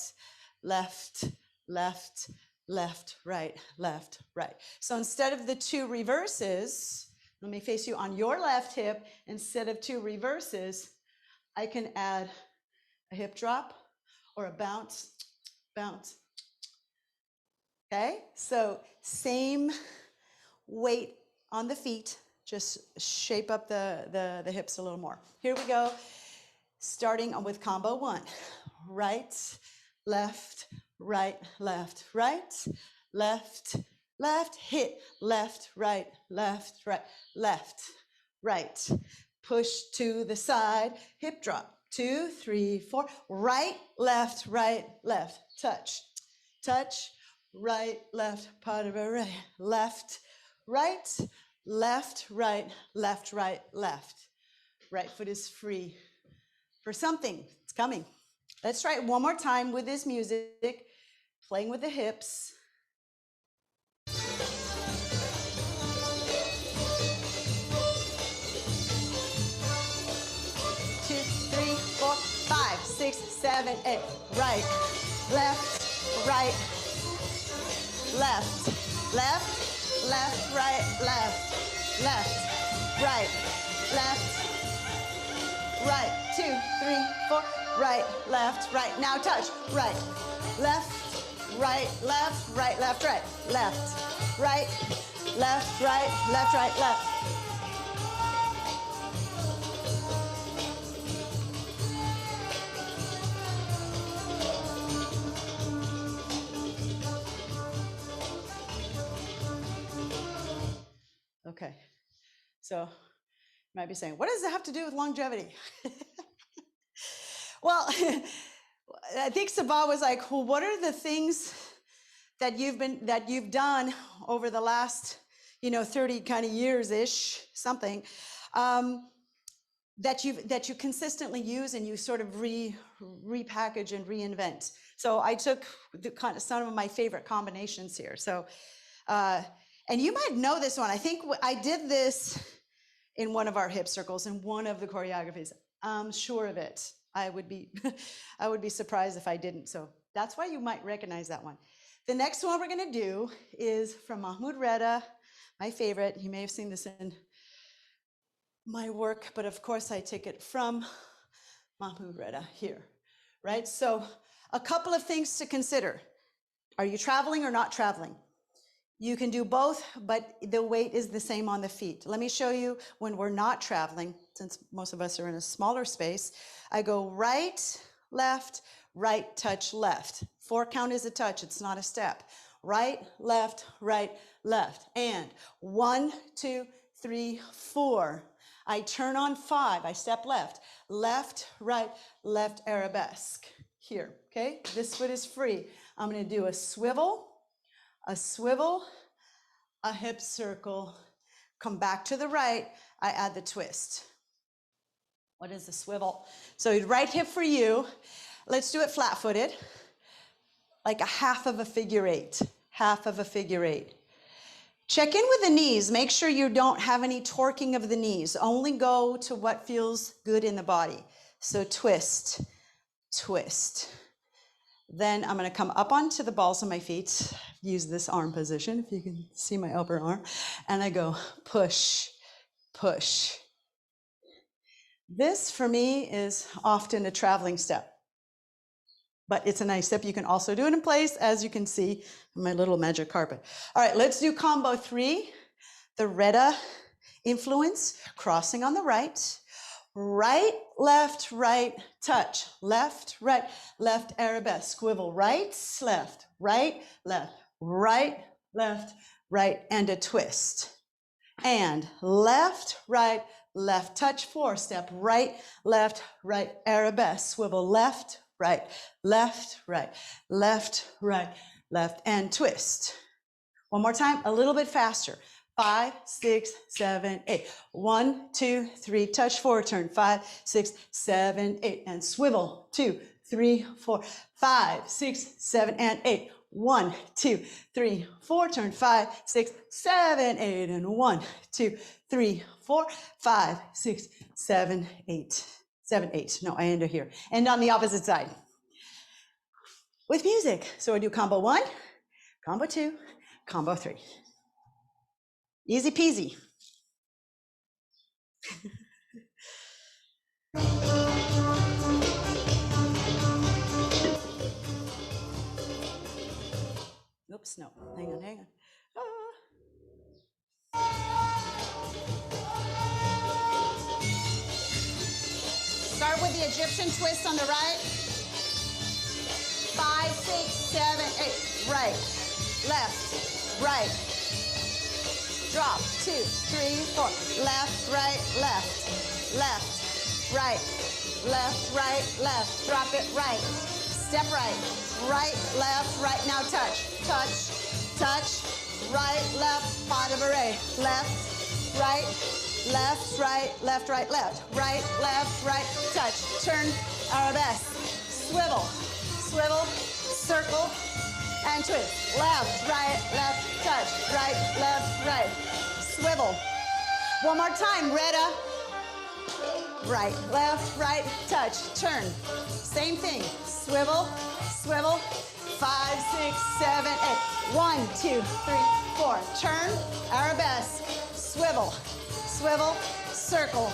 left, left, left, right, left, right. So instead of the 2 reverses, let me face you on your left hip, instead of 2 reverses, I can add a hip drop or a bounce, bounce. Okay, so same weight on the feet, just shape up the hips a little more. Here we go, starting with combo 1. Right, left, right, left, right, left, left, hit, left, right, left, right, left, right. Push to the side, hip drop, 2, 3, 4, right, left, touch, touch, right, left, pas de bourrée, left, right, left, right, left, right, left. Right foot is free for something, it's coming. Let's try it one more time with this music, playing with the hips. 5, 6, 7, 8. Right, left, right, left, left, left, right, left, left, right, left, right. 2, 3, 4. Right, left, right. Now touch. Right, left, right, left, right, left, right, left, right, left, right, left, right, left. Okay, so you might be saying, what does it have to do with longevity? Well, I think Sabah was like, well, what are the things that you've done over the last, 30 kind of years-ish, something, that you consistently use and you sort of repackage and reinvent. So I took some of my favorite combinations here. So, and you might know this one. I think I did this in one of our hip circles in one of the choreographies. I'm sure of it. I would be surprised if I didn't. So that's why you might recognize that one. The next one we're going to do is from Mahmoud Reda, my favorite. You may have seen this in my work, but of course I take it from Mahmoud Reda here, right? So a couple of things to consider. Are you traveling or not traveling? You can do both, but the weight is the same on the feet. Let me show you when we're not traveling, since most of us are in a smaller space. I go right, left, right, touch, left. 4 count is a touch, it's not a step. Right, left, and 1, 2, 3, 4. I turn on 5, I step left, right, left, arabesque. Here, okay? This foot is free. I'm gonna do a swivel, a hip circle, come back to the right, I add the twist. What is the swivel? So right hip for you. Let's do it flat-footed, like a half of a figure eight. Check in with the knees. Make sure you don't have any torquing of the knees. Only go to what feels good in the body. So twist. Then I'm going to come up onto the balls of my feet. Use this arm position, if you can see my upper arm. And I go push. This, for me, is often a traveling step. But it's a nice step. You can also do it in place, as you can see on my little magic carpet. All right, let's do combo 3. The Reda influence, crossing on the right. Right, left, touch. Left, arabesque. Swivel, right, left, right, left, and a twist. And left, touch 4. Step right, arabesque. Swivel, left, left, and twist. One more time, a little bit faster. 5, 6, 7, 8. 1, 2, 3, touch 4, turn 5, 6, 7, 8, and swivel. 2, 3, 4, 5, 6, 7, and 8. 1, 2, 3, 4, turn 5, 6, 7, 8, and 1, 2, 3, 4, 5, 6, 7, 8. 7, 8. No, I end it here. And on the opposite side with music. So I do combo 1, combo 2, combo 3. Easy peasy. Oops, no, hang on. Start with the Egyptian twist on the right. 5, 6, 7, 8. Right, left, right. Drop, 2, 3, 4. Left, right, left. Drop it, right. Step right, left. Now touch. Right, left, pas de bourrée. Left, right, left. Right, left, touch. Turn, arabesque. Swivel, circle, and twist. Left, touch. Right, left. Swivel. One more time, Reda. Right, left, touch. Turn. Same thing. Swivel. 5, 6, 7, 8. 1, 2, 3, 4. Turn, arabesque. Swivel, circle.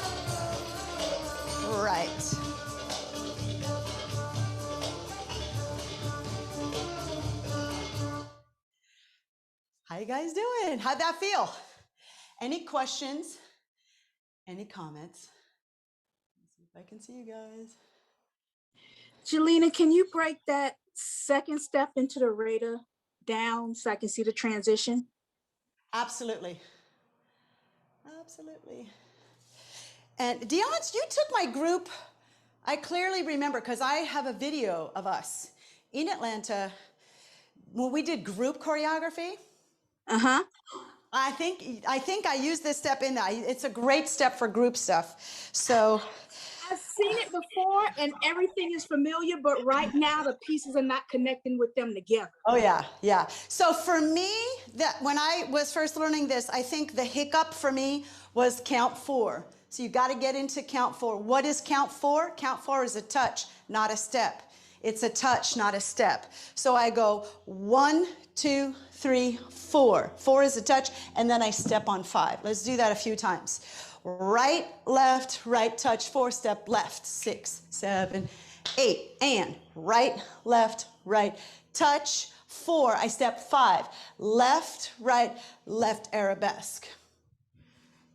Right. How you guys doing? How'd that feel? Any questions? Any comments? Let's see if I can see you guys. Jelena, can you break that second step into the Reda down so I can see the transition? Absolutely. And Deonce, you took my group. I clearly remember because I have a video of us in Atlanta when we did group choreography, Uh-huh. I think I used this step in there. It's a great step for group stuff. So I've seen it before and everything is familiar, but right now the pieces are not connecting with them together. oh yeah, yeah. So for me, that when I was first learning this, I think the hiccup for me was count 4. So you got to get into count 4. What is count 4? Count 4 is a touch, not a step. It's a touch, not a step. So I go 1, 2, 3, 4. 4 is a touch, and then I step on 5. Let's do that a few times. Right, left, right, touch, 4, step left, 6, 7, 8, and right, left, right, touch, 4, I step 5, left, right, left, arabesque.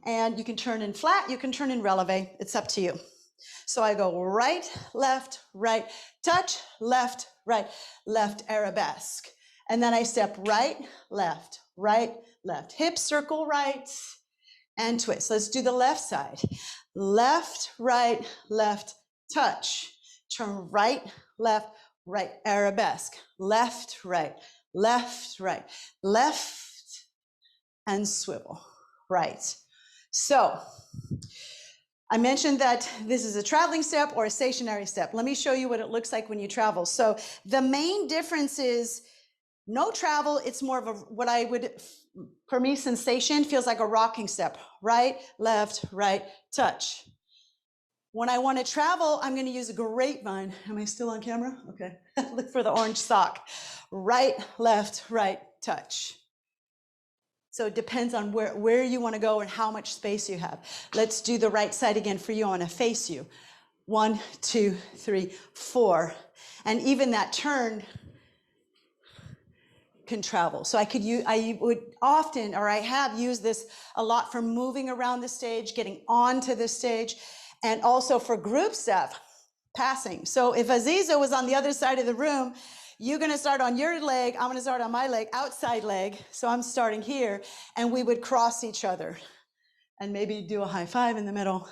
And you can turn in flat, you can turn in releve, it's up to you. So I go right, left, touch, left, arabesque. And then I step right, left, hip circle right, and twist. Let's do the left side. Left, touch. Turn right, arabesque. Left, left, and swivel, right. So I mentioned that this is a traveling step or a stationary step. Let me show you what it looks like when you travel. So the main difference is no travel. It's more of a, what I would, for me, sensation feels like a rocking step. Right, left, touch. When I want to travel, I'm going to use a grapevine. Am I still on camera? Okay. Look for the orange sock. Right, left, touch. So it depends on where you want to go and how much space you have. Let's do the right side again for you. I want to face you. 1, 2, 3, 4. And even that turn can travel. So I would often, or I have used this a lot for moving around the stage, getting onto the stage, and also for group stuff, passing. So if Aziza was on the other side of the room, you're going to start on your leg, I'm going to start on my leg, outside leg. So I'm starting here, and we would cross each other and maybe do a high five in the middle,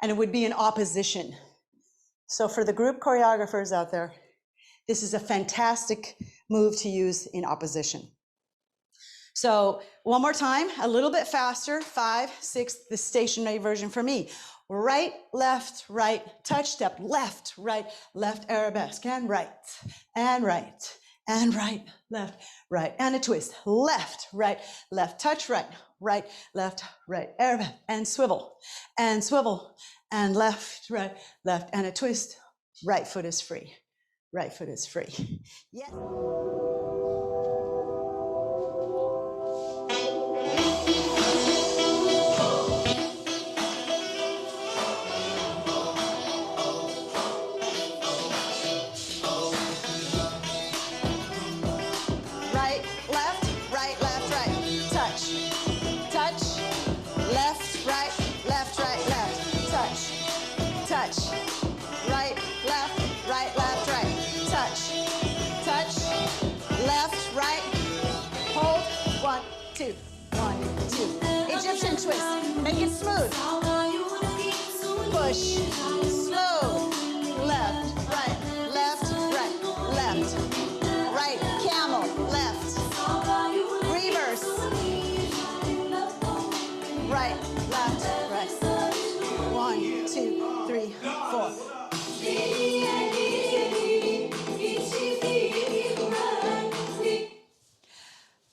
and it would be in opposition. So for the group choreographers out there, this is a fantastic move to use in opposition. So one more time, a little bit faster, 5, 6, the stationary version for me. Right, left, touch step, left, arabesque, and right, left, and a twist, left, touch right, left, arabesque, and swivel, and left, and a twist, right foot is free, Yes. Egyptian twist. Make it smooth. Push. Slow. Left, right. Right. Camel. Left. Reverse. Right, left. 1, 2, 3, 4.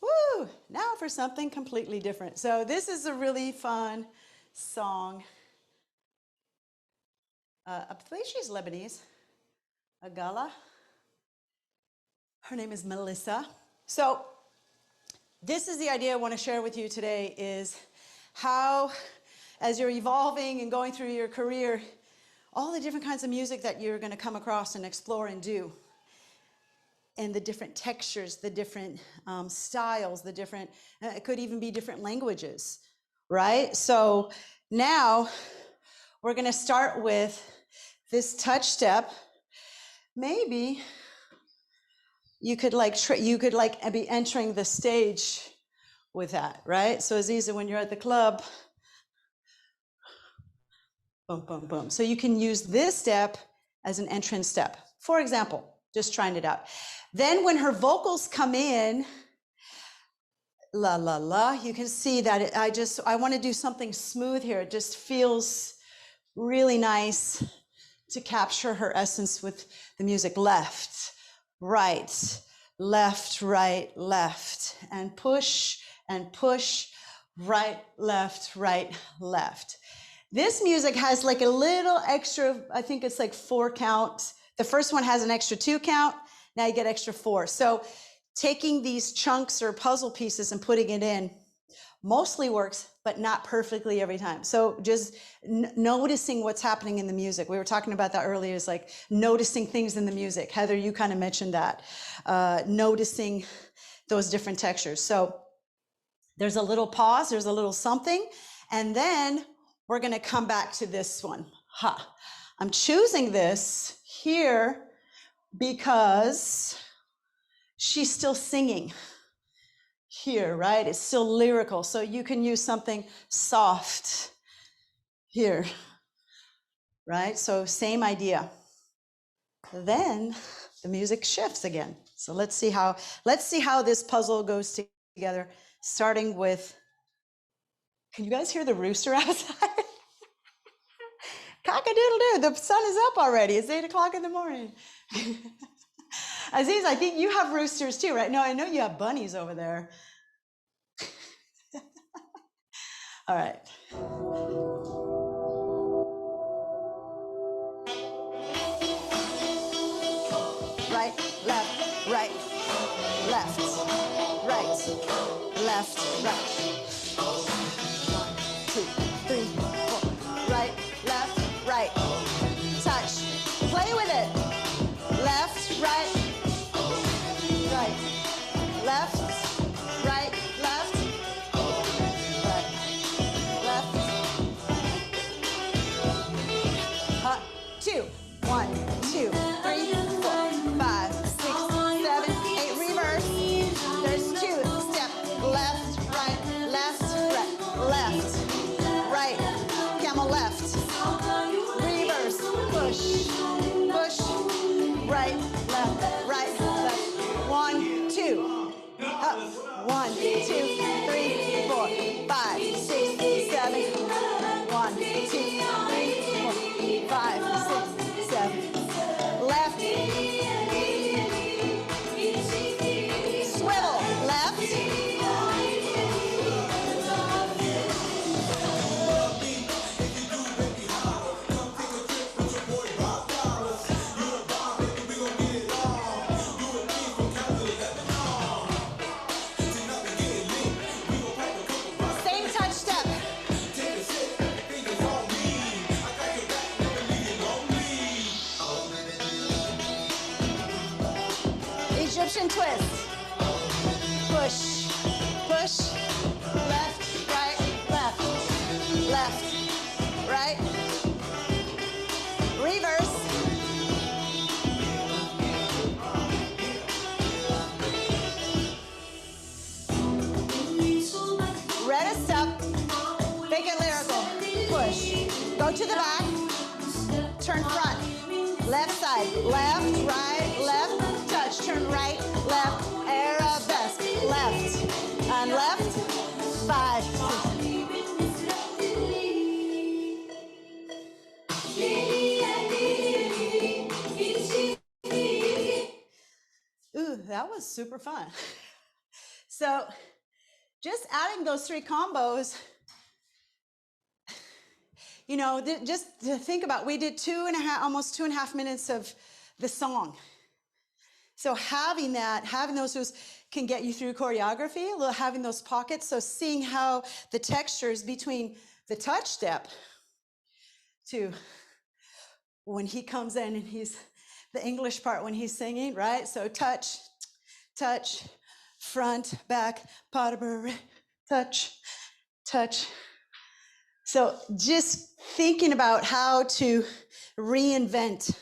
Woo! Now for something completely different. So this is a really fun song. I believe she's Lebanese. Agala. Her name is Melissa. So this is the idea I want to share with you today, is how, as you're evolving and going through your career, all the different kinds of music that you're going to come across and explore and do, and the different textures, the different styles, the different, it could even be different languages, right? So now we're going to start with this touch step. Maybe you could be entering the stage with that, right? So Aziza, when you're at the club, boom, boom, boom. So you can use this step as an entrance step. For example, just trying it out. Then when her vocals come in, la, la, la, you can see that I want to do something smooth here. It just feels really nice to capture her essence with the music. Left, right, left, right, left, and push, right, left. This music has like a little extra, I think it's like 4 count. The first one has an extra 2 count. Now you get extra 4. So taking these chunks or puzzle pieces and putting it in mostly works, but not perfectly every time. So just noticing what's happening in the music. We were talking about that earlier, is like noticing things in the music. Heather, you kind of mentioned that, noticing those different textures. So there's a little pause, there's a little something, and then we're gonna come back to this one. I'm choosing this here because she's still singing here, right? It's still lyrical. So you can use something soft here, right? So same idea. Then the music shifts again. So let's see how this puzzle goes together, starting with, can you guys hear the rooster outside? Cock-a-doodle-doo, the sun is up already. It's 8 o'clock in the morning. Aziz, I think you have roosters too, right? No, I know you have bunnies over there. All right. Right, left, right, left, left, right. 1, 2, 3, 4. Right, left, right. Touch. Play with it. Left, right, right, left, right, left, right, left. 2, 1, 2, 3, 4, 5, 6, 7, 8. Reverse. There's 2. Step. Left, right, right. Camel left. Reverse. Push. Right, left. 1, 2. Up. 1, 2, 3, 4, 5, 6, 7. 1, 2, 3, 4, 5, 6, 7. Left. Swivel. Left. Same touch step. Egyptian twist. Push, left, right. Reverse. Red is step. Make it lyrical. Push. Go to the back. Turn front. Left side. Left, right, left. Touch. Turn right, left. Arabesque. Left. And left. 5, 6. Ooh, that was super fun. So just adding those 3 combos, you know, just to think about, we did almost 2.5 minutes of the song. So having those can get you through choreography, having those pockets. So seeing how the textures between the touch step to when he comes in and he's the English part when he's singing, right? So touch, front, back, touch. So just thinking about how to reinvent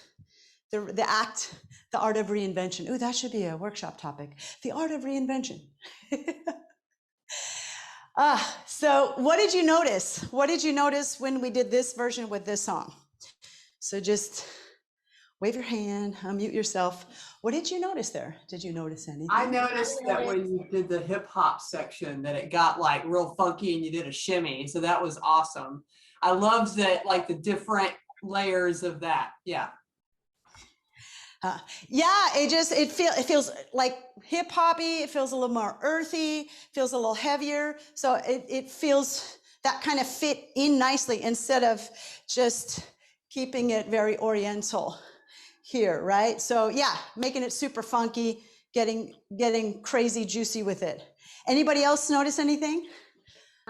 the art of reinvention. Ooh, that should be a workshop topic. The art of reinvention. So what did you notice? What did you notice when we did this version with this song? So just Wave your hand, unmute yourself. What did you notice there? Did you notice anything? I noticed that when you did the hip hop section that it got like real funky and you did a shimmy. So that was awesome. I loved that, like the different layers of that. Yeah. Yeah, it feels like hip hoppy. It feels a little more earthy. Feels a little heavier. So it feels that kind of fit in nicely instead of just keeping it very oriental here, right? So yeah, making it super funky, getting crazy juicy with it. Anybody else notice anything?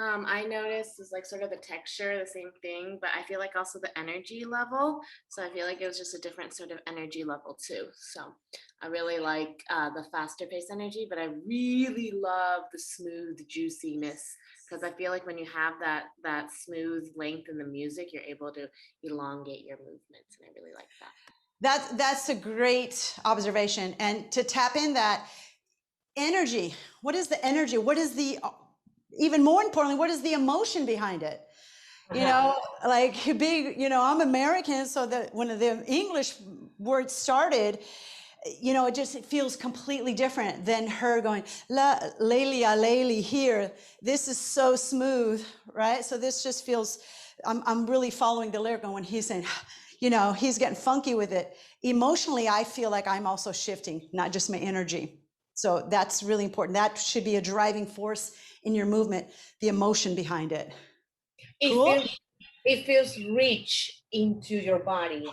I noticed is like sort of the texture, the same thing, but I feel like also the energy level. So I feel like it was just a different sort of energy level too. So I really like the faster paced energy, but I really love the smooth juiciness because I feel like when you have that smooth length in the music, you're able to elongate your movements, and I really like that. That's a great observation. And to tap in that energy, what is the energy? What is the, even more importantly, what is the emotion behind it? You know, like big, you know, I'm American, so that when the English word started, you know, it feels completely different than her going, La Lelia Lely here. This is so smooth, right? So this just feels, I'm really following the lyric, and when he's saying, you know, he's getting funky with it. Emotionally, I feel like I'm also shifting, not just my energy. So that's really important. That should be a driving force in your movement, the emotion behind it. Cool? It feels rich into your body.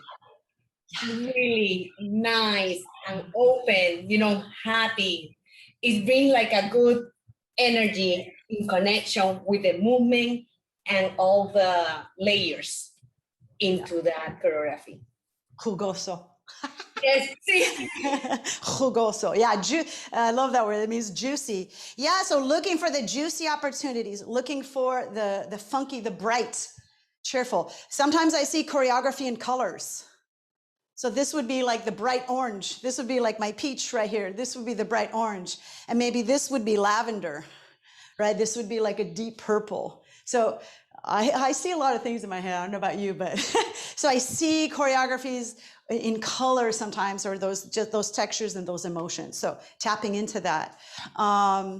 Really nice and open, you know, happy. It brings like a good energy in connection with the movement and all the layers into that choreography. Jugoso. Yes, see? Jugoso. Yeah, I love that word. It means juicy. Yeah, so looking for the juicy opportunities, looking for the funky, the bright, cheerful. Sometimes I see choreography in colors. So this would be like the bright orange. This would be like my peach right here. This would be the bright orange. And maybe this would be lavender, right? This would be like a deep purple. So I see a lot of things in my head. I don't know about you, but so I see choreographies in color sometimes, or just those textures and those emotions. So tapping into that. I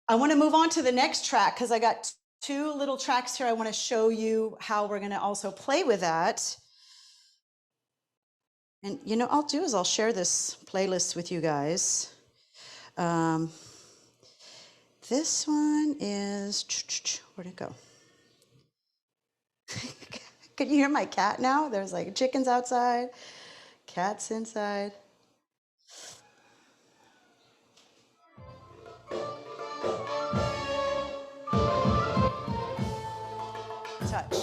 want to move on to the next track because I got two little tracks here. I want to show you how we're going to also play with that. And you know, I'll share this playlist with you guys. This one is, where'd it go? Can you hear my cat now? There's like chickens outside, cats inside. Touch.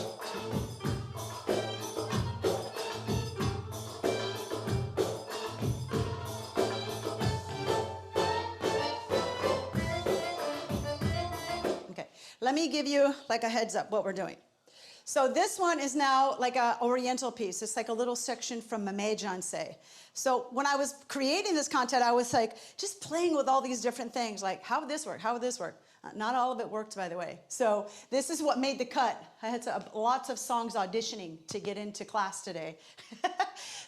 Okay, let me give you like a heads up what we're doing. So this one is now like an oriental piece. It's like a little section from Mame Janse. So when I was creating this content, I was like just playing with all these different things, like how would this work? How would this work? Not all of it worked, by the way. So this is what made the cut. I had lots of songs auditioning to get into class today.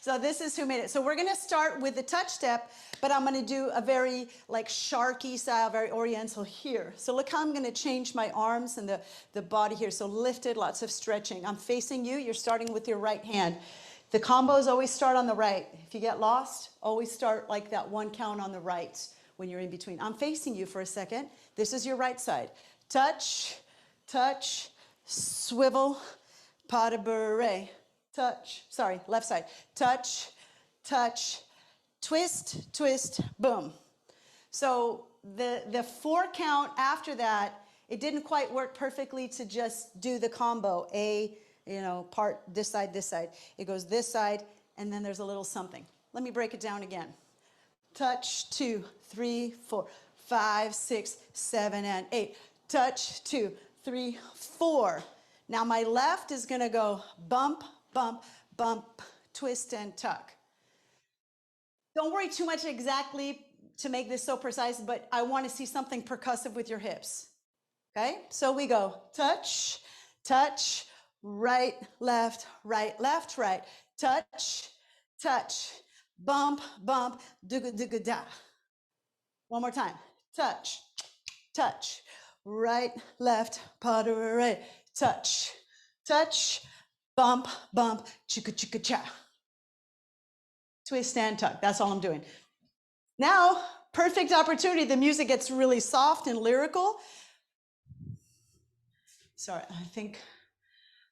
So this is who made it. So we're gonna start with the touch step, but I'm gonna do a very like Sharky style, very oriental here. So look how I'm gonna change my arms and the body here. So lifted, lots of stretching. I'm facing you, you're starting with your right hand. The combos always start on the right. If you get lost, always start like that one count on the right when you're in between. I'm facing you for a second. This is your right side. Touch, touch, swivel, pas de bourrée. Touch, sorry, left side. Touch, touch, twist, twist, boom. So the 4 count after that, it didn't quite work perfectly to just do the combo. Part this side, this side. It goes this side, and then there's a little something. Let me break it down again. Touch, 2, 3, 4, 5, 6, 7, and 8. Touch, 2, 3, 4. Now my left is gonna go bump, bump, bump, twist, and tuck. Don't worry too much exactly to make this so precise, but I want to see something percussive with your hips. Okay, so we go touch, touch, right, left, right, touch, touch, bump, bump, dooga dooga da. One more time, touch, touch, right, left, potter, right, touch, touch, bump, bump, chicka chicka cha. Twist and tuck, that's all I'm doing. Now, perfect opportunity, the music gets really soft and lyrical. Sorry, I think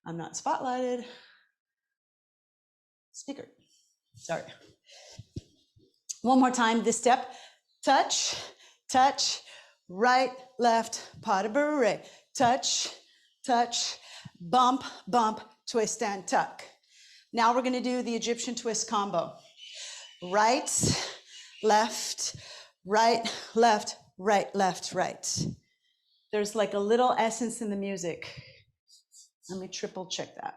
I'm not spotlighted. Speaker, sorry. One more time, this step, touch, touch, right, left, pas de bourrée, touch, touch, bump, bump, twist and tuck. Now we're gonna do the Egyptian twist combo. Right, left, right, left, right, left, right. There's like a little essence in the music. Let me triple check that.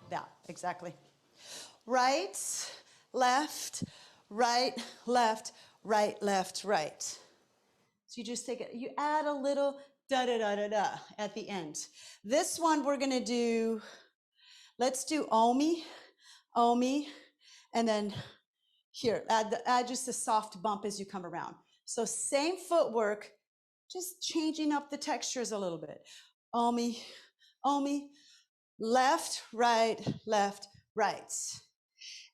Yeah, exactly. Right, left, right, left, right, left, right. So you just take it, you add a little da-da-da-da-da at the end. This one we're gonna do, let's do Omi, Omi, and then here, add just a soft bump as you come around. So same footwork, just changing up the textures a little bit. Omi, Omi, left, right, right.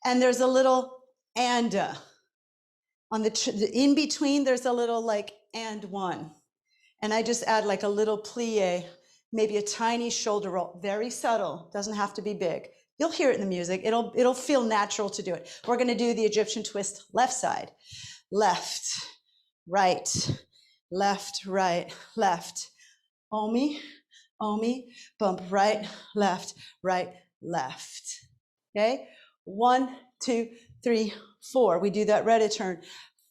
And there's a little anda. On the in between, there's a little like and one. And I just add like a little plie, maybe a tiny shoulder roll, very subtle, doesn't have to be big. You'll hear it in the music. It'll feel natural to do it. We're gonna do the Egyptian twist left side. Left, right, left, right, left. Omi, Omi, bump right, left, left. Okay? 1, 2, 3, 4. We do that ready turn.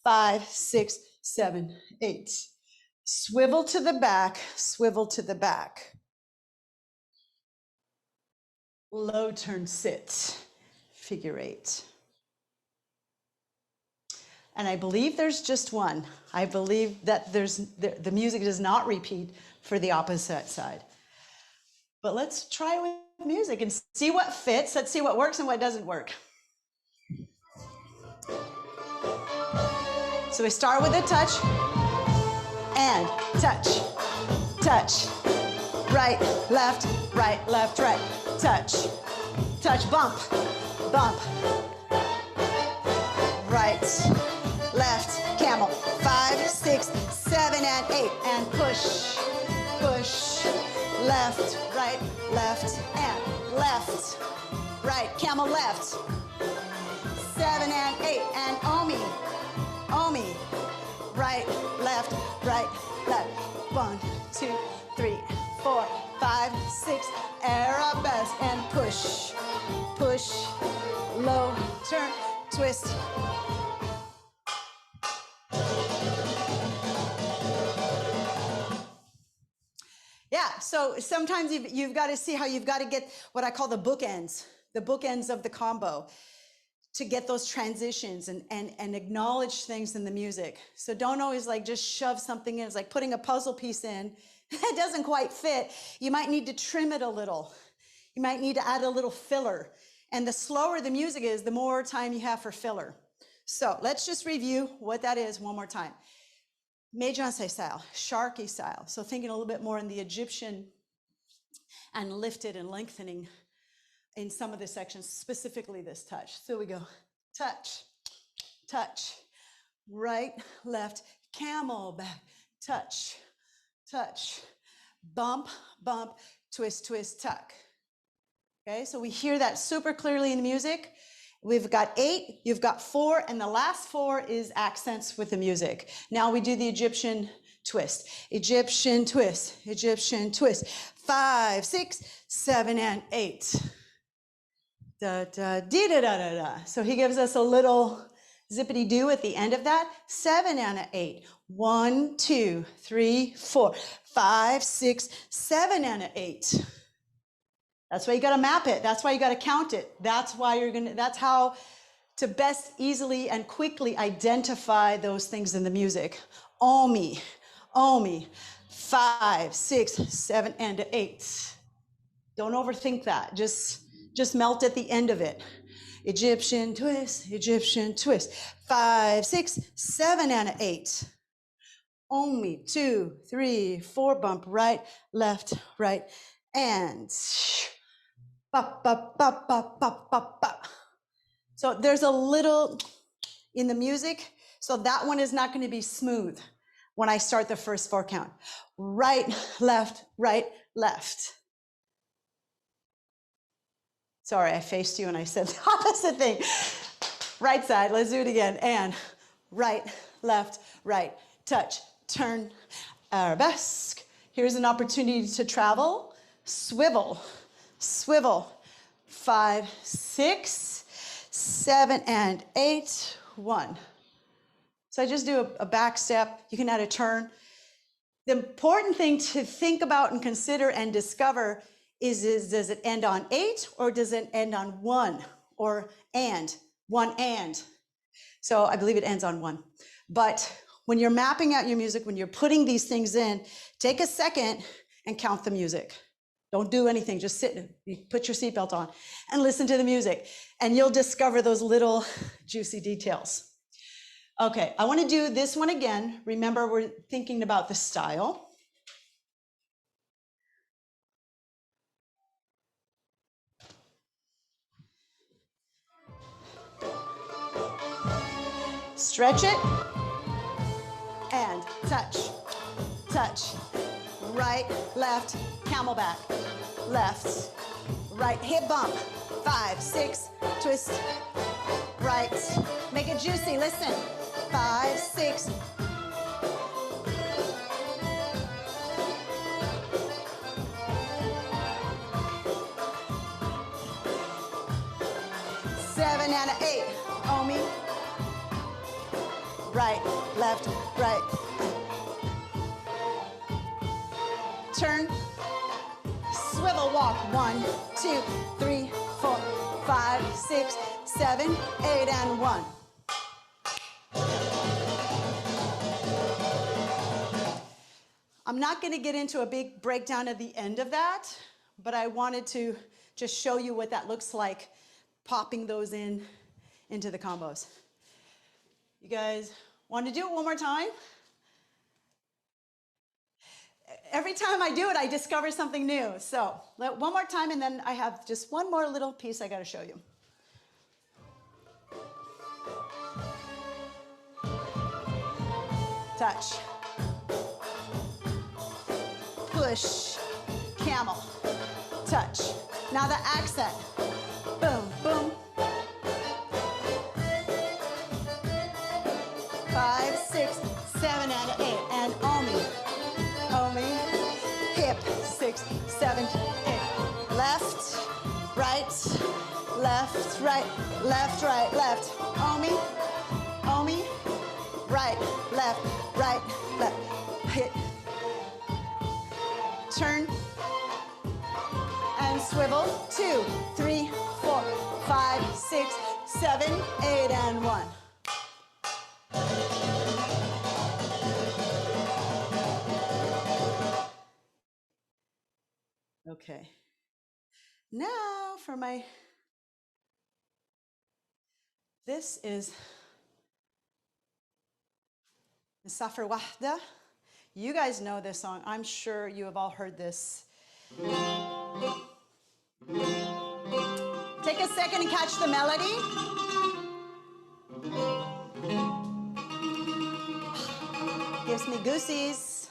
5, 6, 7, 8. Swivel to the back, swivel to the back. Low turn sit, figure 8. And I believe there's just one. I believe that the music does not repeat for the opposite side. But let's try with music and see what fits. Let's see what works and what doesn't work. So we start with a touch and touch, touch, right, left, right, touch, touch, bump, bump, right, left, camel, 5, 6, 7, and 8, and push, push, left, right, and left, right, camel left, 7 and 8, and Omi, Omi, right, left, 1, 2, 3, 4, 5, 6, arabesque, and push, push, low, turn, twist. Yeah, so sometimes you've got to see how you've got to get what I call the bookends of the combo to get those transitions and acknowledge things in the music. So don't always like just shove something in. It's like putting a puzzle piece in. It doesn't quite fit. You might need to trim it a little. You might need to add a little filler. And the slower the music is, the more time you have for filler. So let's just review what that is one more time. Méjancé style, Sharkey style. So thinking a little bit more in the Egyptian and lifted and lengthening in some of the sections, specifically this touch. So we go touch, touch, right, left, camel back, touch, touch, bump, bump, twist, twist, tuck. Okay, so we hear that super clearly in the music. We've got 8, you've got 4, and the last 4 is accents with the music. Now we do the Egyptian twist. Egyptian twist, Egyptian twist. 5, 6, 7, and 8. Da, da, dee, da, da, da, da. So he gives us a little zippity doo at the end of that. 7 and an 8. 1, 2, 3, 4, 5, 6, 7 and an 8. That's why you got to map it. That's why you got to count it. That's how to best easily and quickly identify those things in the music. Omi, Omi, 5, 6, 7, and 8. Don't overthink that. Just melt at the end of it. Egyptian twist, Egyptian twist. 5, 6, 7, and 8. Only 2, 3, 4, bump right, left, right, and ba, ba, ba, ba, ba, ba, ba. So there's a little in the music. So that one is not going to be smooth when I start the first 4 count. Right, left, right, left. Sorry, I faced you and I said the opposite thing. Right side, let's do it again. And right, left, right, touch, turn, arabesque. Here's an opportunity to travel. Swivel, swivel. 5, 6, 7, and 8. 1. So I just do a back step. You can add a turn. The important thing to think about and consider and discover is does it end on 8 or does it end on 1 or and? 1 and. So I believe it ends on 1. But when you're mapping out your music, when you're putting these things in, take a second and count the music. Don't do anything, just sit, put your seatbelt on and listen to the music and you'll discover those little juicy details. Okay, I want to do this one again. Remember, we're thinking about the style. Stretch it and touch, touch. Right, left, camelback, left, right, hip bump. 5, 6, twist, right. Make it juicy, listen. 5, 6. 7 and 8. Omi. Right, left, right. Turn. Swivel walk. 1, 2, 3, 4, 5, 6, 7, 8, and 1. I'm not going to get into a big breakdown at the end of that, but I wanted to just show you what that looks like, popping those into the combos. You guys want to do it one more time? Every time I do it, I discover something new. So one more time, and then I have just one more little piece I got to show you. Touch. Push, camel, touch. Now the accent. Boom, boom. 5, 6, 7, and 8. And Omi. Omi. Hip. 6, 7, 8. Left, right, left, right, left, right, left. Omi. Omi. Right, left, left. Hit. Turn and swivel. 2, 3, 4, 5, 6, 7, 8, and 1. Okay. Now for this is Musafir Wahda. You guys know this song. I'm sure you have all heard this. Take a second and catch the melody. Gives me goosies.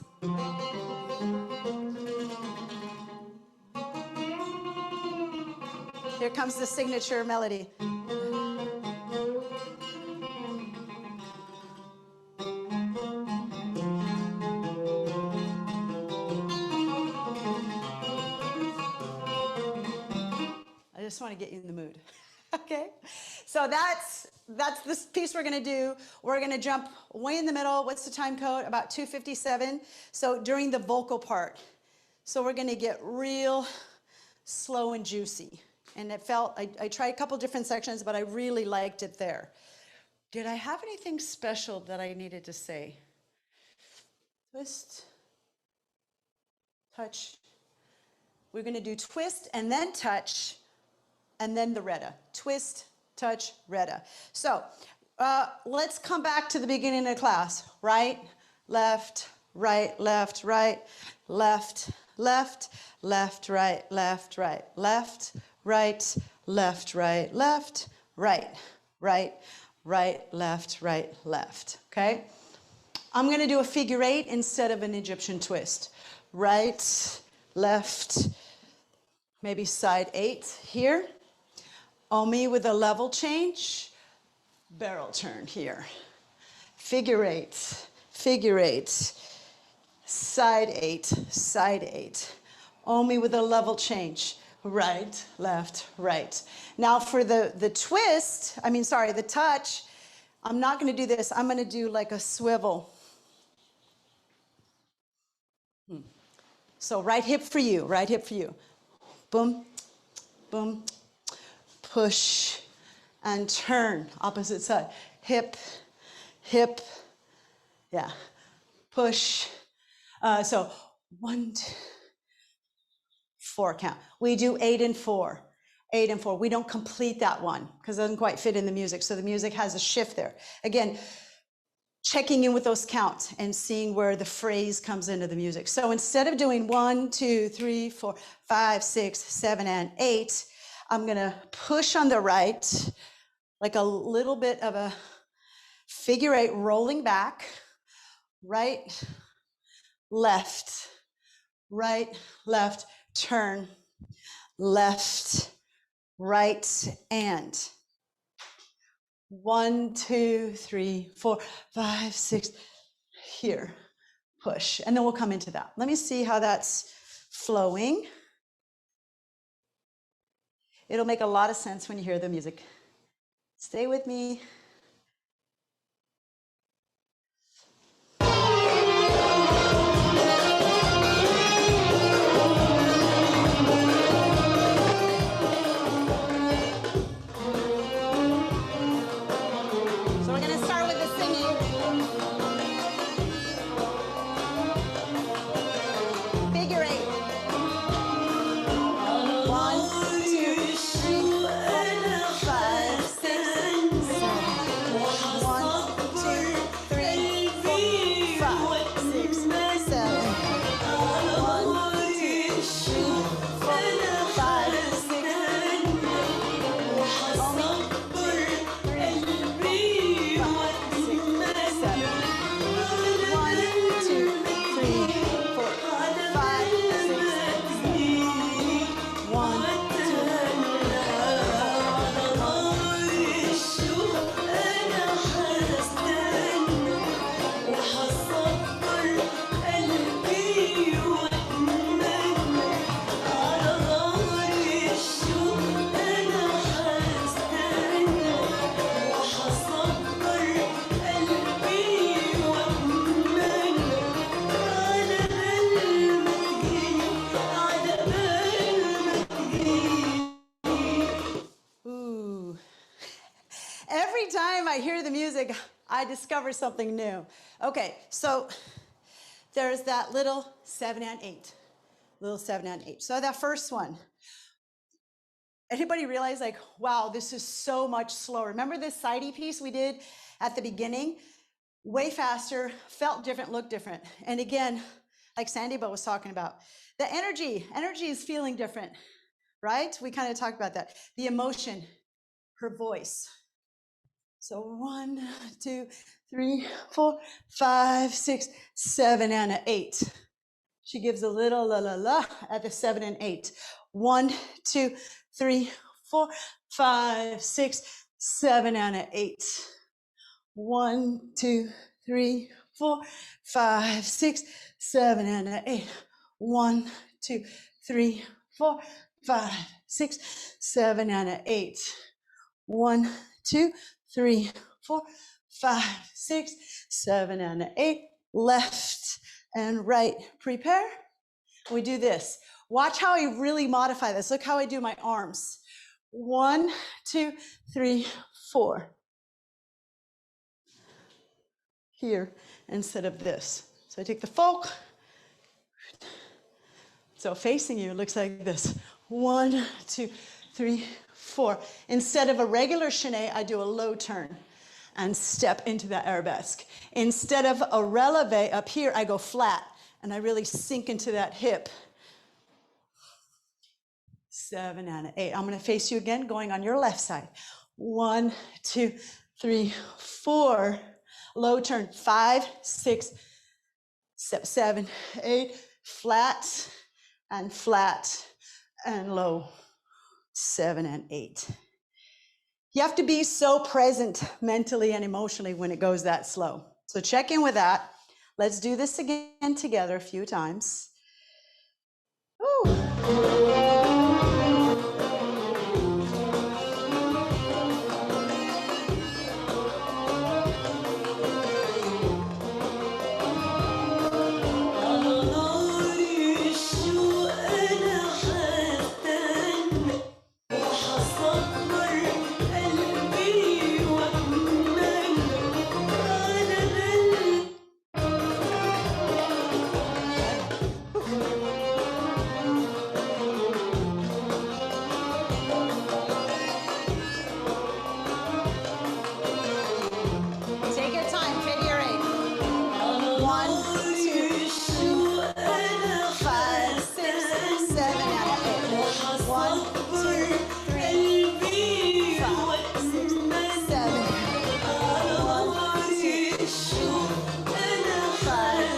Here comes the signature melody. I just want to get you in the mood. Okay, so that's this piece we're going to do. We're going to jump way in the middle. What's the time code? About 2:57. So during the vocal part. So we're going to get real slow and juicy. And it felt, I tried a couple different sections, but I really liked it there. Did I have anything special that I needed to say? Twist. touch. We're gonna do twist and then touch, and then the retta. Twist, touch, retta. So let's come back to the beginning of the class. Right, left, right, left, right, left, left, left, right, left, right, left, right, left, right, left, right, right, right, left, right, left. Okay? I'm going to do a figure eight instead of an Egyptian twist. Right, left, maybe side eight here. Omi with a level change, barrel turn here. Figure eight, side eight. Omi with a level change. Right, left, right. Now for the touch, I'm not going to do this. I'm going to do like a swivel. So right hip for you. Boom, boom, push, and turn, opposite side. Hip, yeah, push. So 1, 2, 4 count. We do 8 and 4. 8 and 4. We don't complete that one because it doesn't quite fit in the music. So the music has a shift there. Again, checking in with those counts and seeing where the phrase comes into the music. So instead of doing 1, 2, 3, 4, 5, 6, 7, and 8, I'm gonna push on the right, like a little bit of a figure eight rolling back, right, left, turn, left, right, and 1, 2, 3, 4, 5, 6, here, push. And then we'll come into that. Let me see how that's flowing. It'll make a lot of sense when you hear the music. Stay with me. I hear the music, I discover something new. Okay, so there's that little 7 and 8. Little 7 and 8. So that first one. Anybody realize like, wow, this is so much slower. Remember this sidey piece we did at the beginning? Way faster, felt different, looked different. And again, like Sandyba was talking about, the energy is feeling different, right? We kind of talked about that. The emotion, her voice. So 1, 2, 3, 4, 5, 6, 7, and 8. She gives a little la la la at the 7 and 8. 1, 2, 3, 4, 5, 6, 7, and 8. 1, 2, 3, 4, 5, 6, 7, and 8. 1, 2, 3, 4, 5, 6, 7, and 8. 1, 2, 3, 4, 5, 6, 7, and 8. Left and right. Prepare. We do this. Watch how I really modify this. Look how I do my arms. 1, 2, 3, 4. Here instead of this. So I take the folk, So facing you looks like this. 1, 2, 3, 4. Instead of a regular chaîné, I do a low turn and step into that arabesque. Instead of a releve up here, I go flat and I really sink into that hip. 7 and 8. I'm going to face you again, going on your left side. 1, 2, 3, 4. Low turn. 5, 6, 7, 8. Flat and low. 7 and 8. You have to be so present mentally and emotionally when it goes that slow. So check in with that. Let's do this again together a few times. Ooh. Take your time, figure 8. 1, 2, 5, 6, 7, and 8. 1, 2, 3, 5, 6, 7. 1, 2, 5,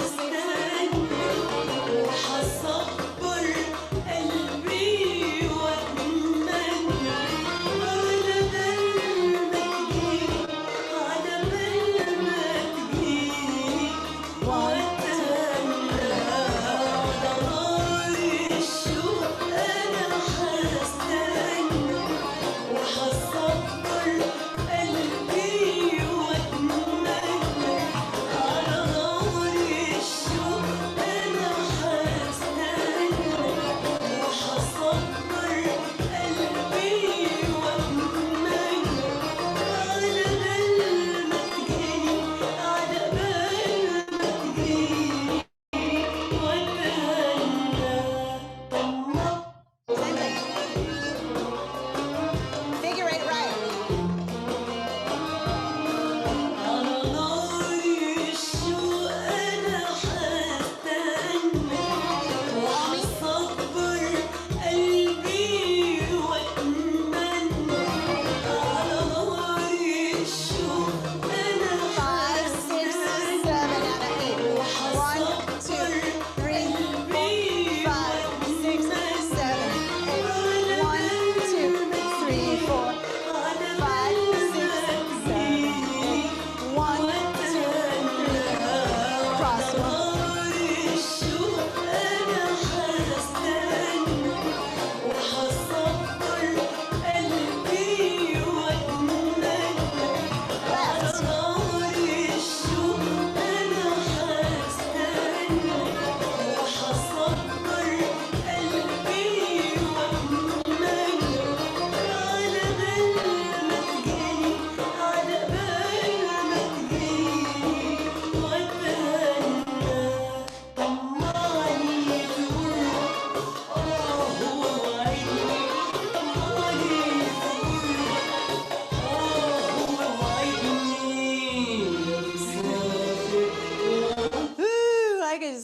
Figure 8 right.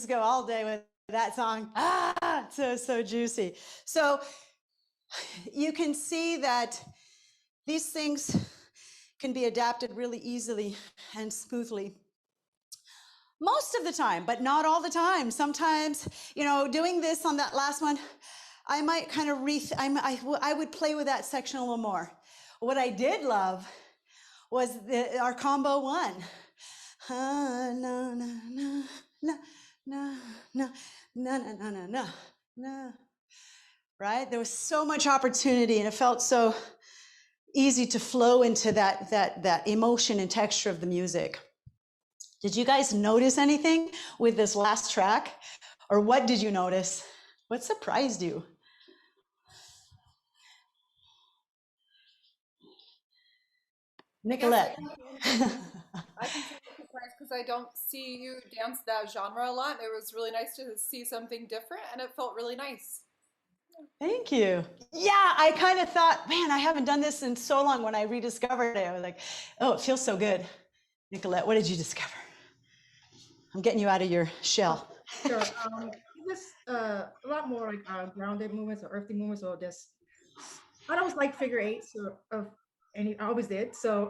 Go all day with that song. So juicy. So you can see that these things can be adapted really easily and smoothly most of the time, but not all the time. Sometimes, doing this on that last one, I might kind of I would play with that section a little more. What I did love was our combo 1. No, no, no, no. No, no, no, no, no, no, no, no. Right? There was so much opportunity and it felt so easy to flow into that emotion and texture of the music. Did you guys notice anything with this last track? Or what did you notice? What surprised you? Nicolette. I can say what surprised because I don't see you dance that genre a lot. It was really nice to see something different, and it felt really nice. Thank you. Yeah, I kind of thought, man, I haven't done this in so long. When I rediscovered it, I was like, oh, it feels so good. Nicolette, what did you discover? I'm getting you out of your shell. Sure. It was a lot more like grounded movements or earthy movements, or just I don't like figure eights I always did. So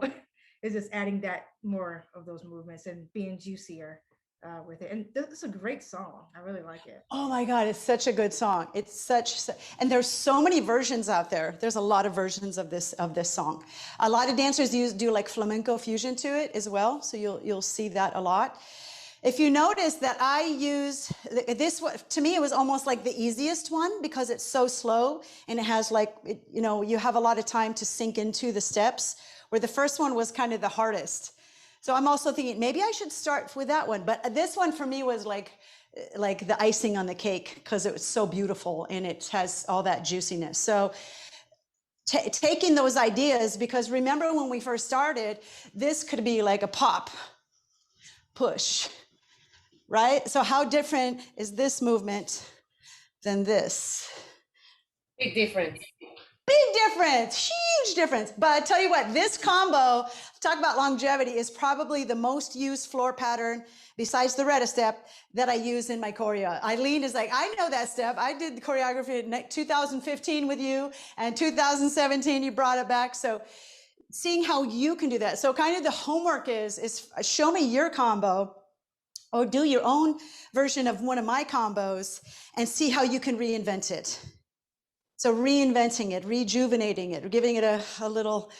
it's just adding that more of those movements and being juicier with it. And it's a great song. I really like it. Oh my God, it's such a good song. It's and there's so many versions out there. There's a lot of versions of this song. A lot of dancers do like flamenco fusion to it as well. So you'll see that a lot. If you notice that I use this, to me, it was almost like the easiest one because it's so slow and it has like, you have a lot of time to sink into the steps, where the first one was kind of the hardest. So I'm also thinking maybe I should start with that one. But this one for me was like the icing on the cake because it was so beautiful and it has all that juiciness. So taking those ideas, because remember when we first started, this could be like a pop, push, right? So how different is this movement than this? Big difference. Big difference, huge difference. But I tell you what, this combo, talk about longevity, is probably the most used floor pattern besides the Retta step that I use in my choreo. Eileen is like, I know that step. I did the choreography in 2015 with you, and 2017 you brought it back. So seeing how you can do that. So kind of the homework is show me your combo, or do your own version of one of my combos and see how you can reinvent it. So reinventing it, rejuvenating it, giving it a little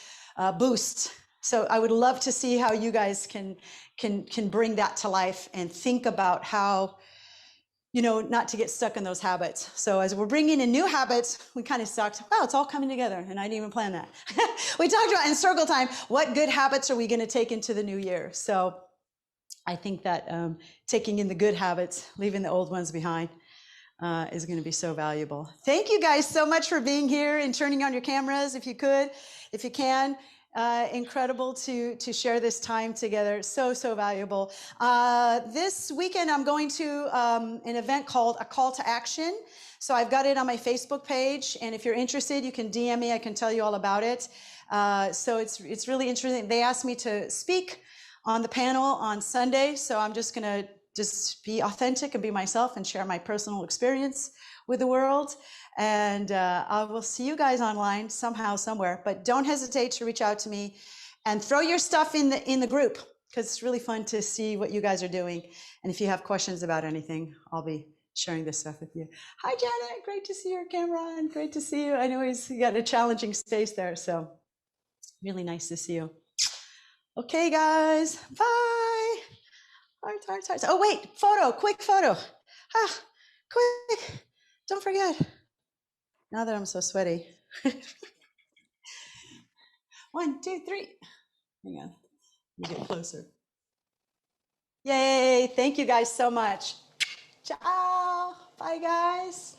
boost. So I would love to see how you guys can bring that to life and think about how, not to get stuck in those habits. So as we're bringing in new habits, we kind of talked, wow, it's all coming together, and I didn't even plan that. We talked about in circle time, what good habits are we going to take into the new year? So I think that taking in the good habits, leaving the old ones behind, is going to be so valuable. Thank you guys so much for being here and turning on your cameras if you can. Incredible to share this time together. So valuable. This weekend I'm going to an event called A Call to Action. So I've got it on my Facebook page, and if you're interested, you can DM me. I can tell you all about it. So it's really interesting. They asked me to speak on the panel on Sunday, so I'm just going to be authentic and be myself and share my personal experience with the world. And I will see you guys online somehow, somewhere, but don't hesitate to reach out to me and throw your stuff in the group, because it's really fun to see what you guys are doing. And if you have questions about anything, I'll be sharing this stuff with you. Hi, Janet. Great to see your camera on. Great to see you. I know you got a challenging space there, so really nice to see you. Okay, guys. Bye. Hearts. Oh, wait, quick photo. Quick, don't forget. Now that I'm so sweaty. 1, 2, 3. Hang on, let me get closer. Yay, thank you guys so much. Ciao, bye guys.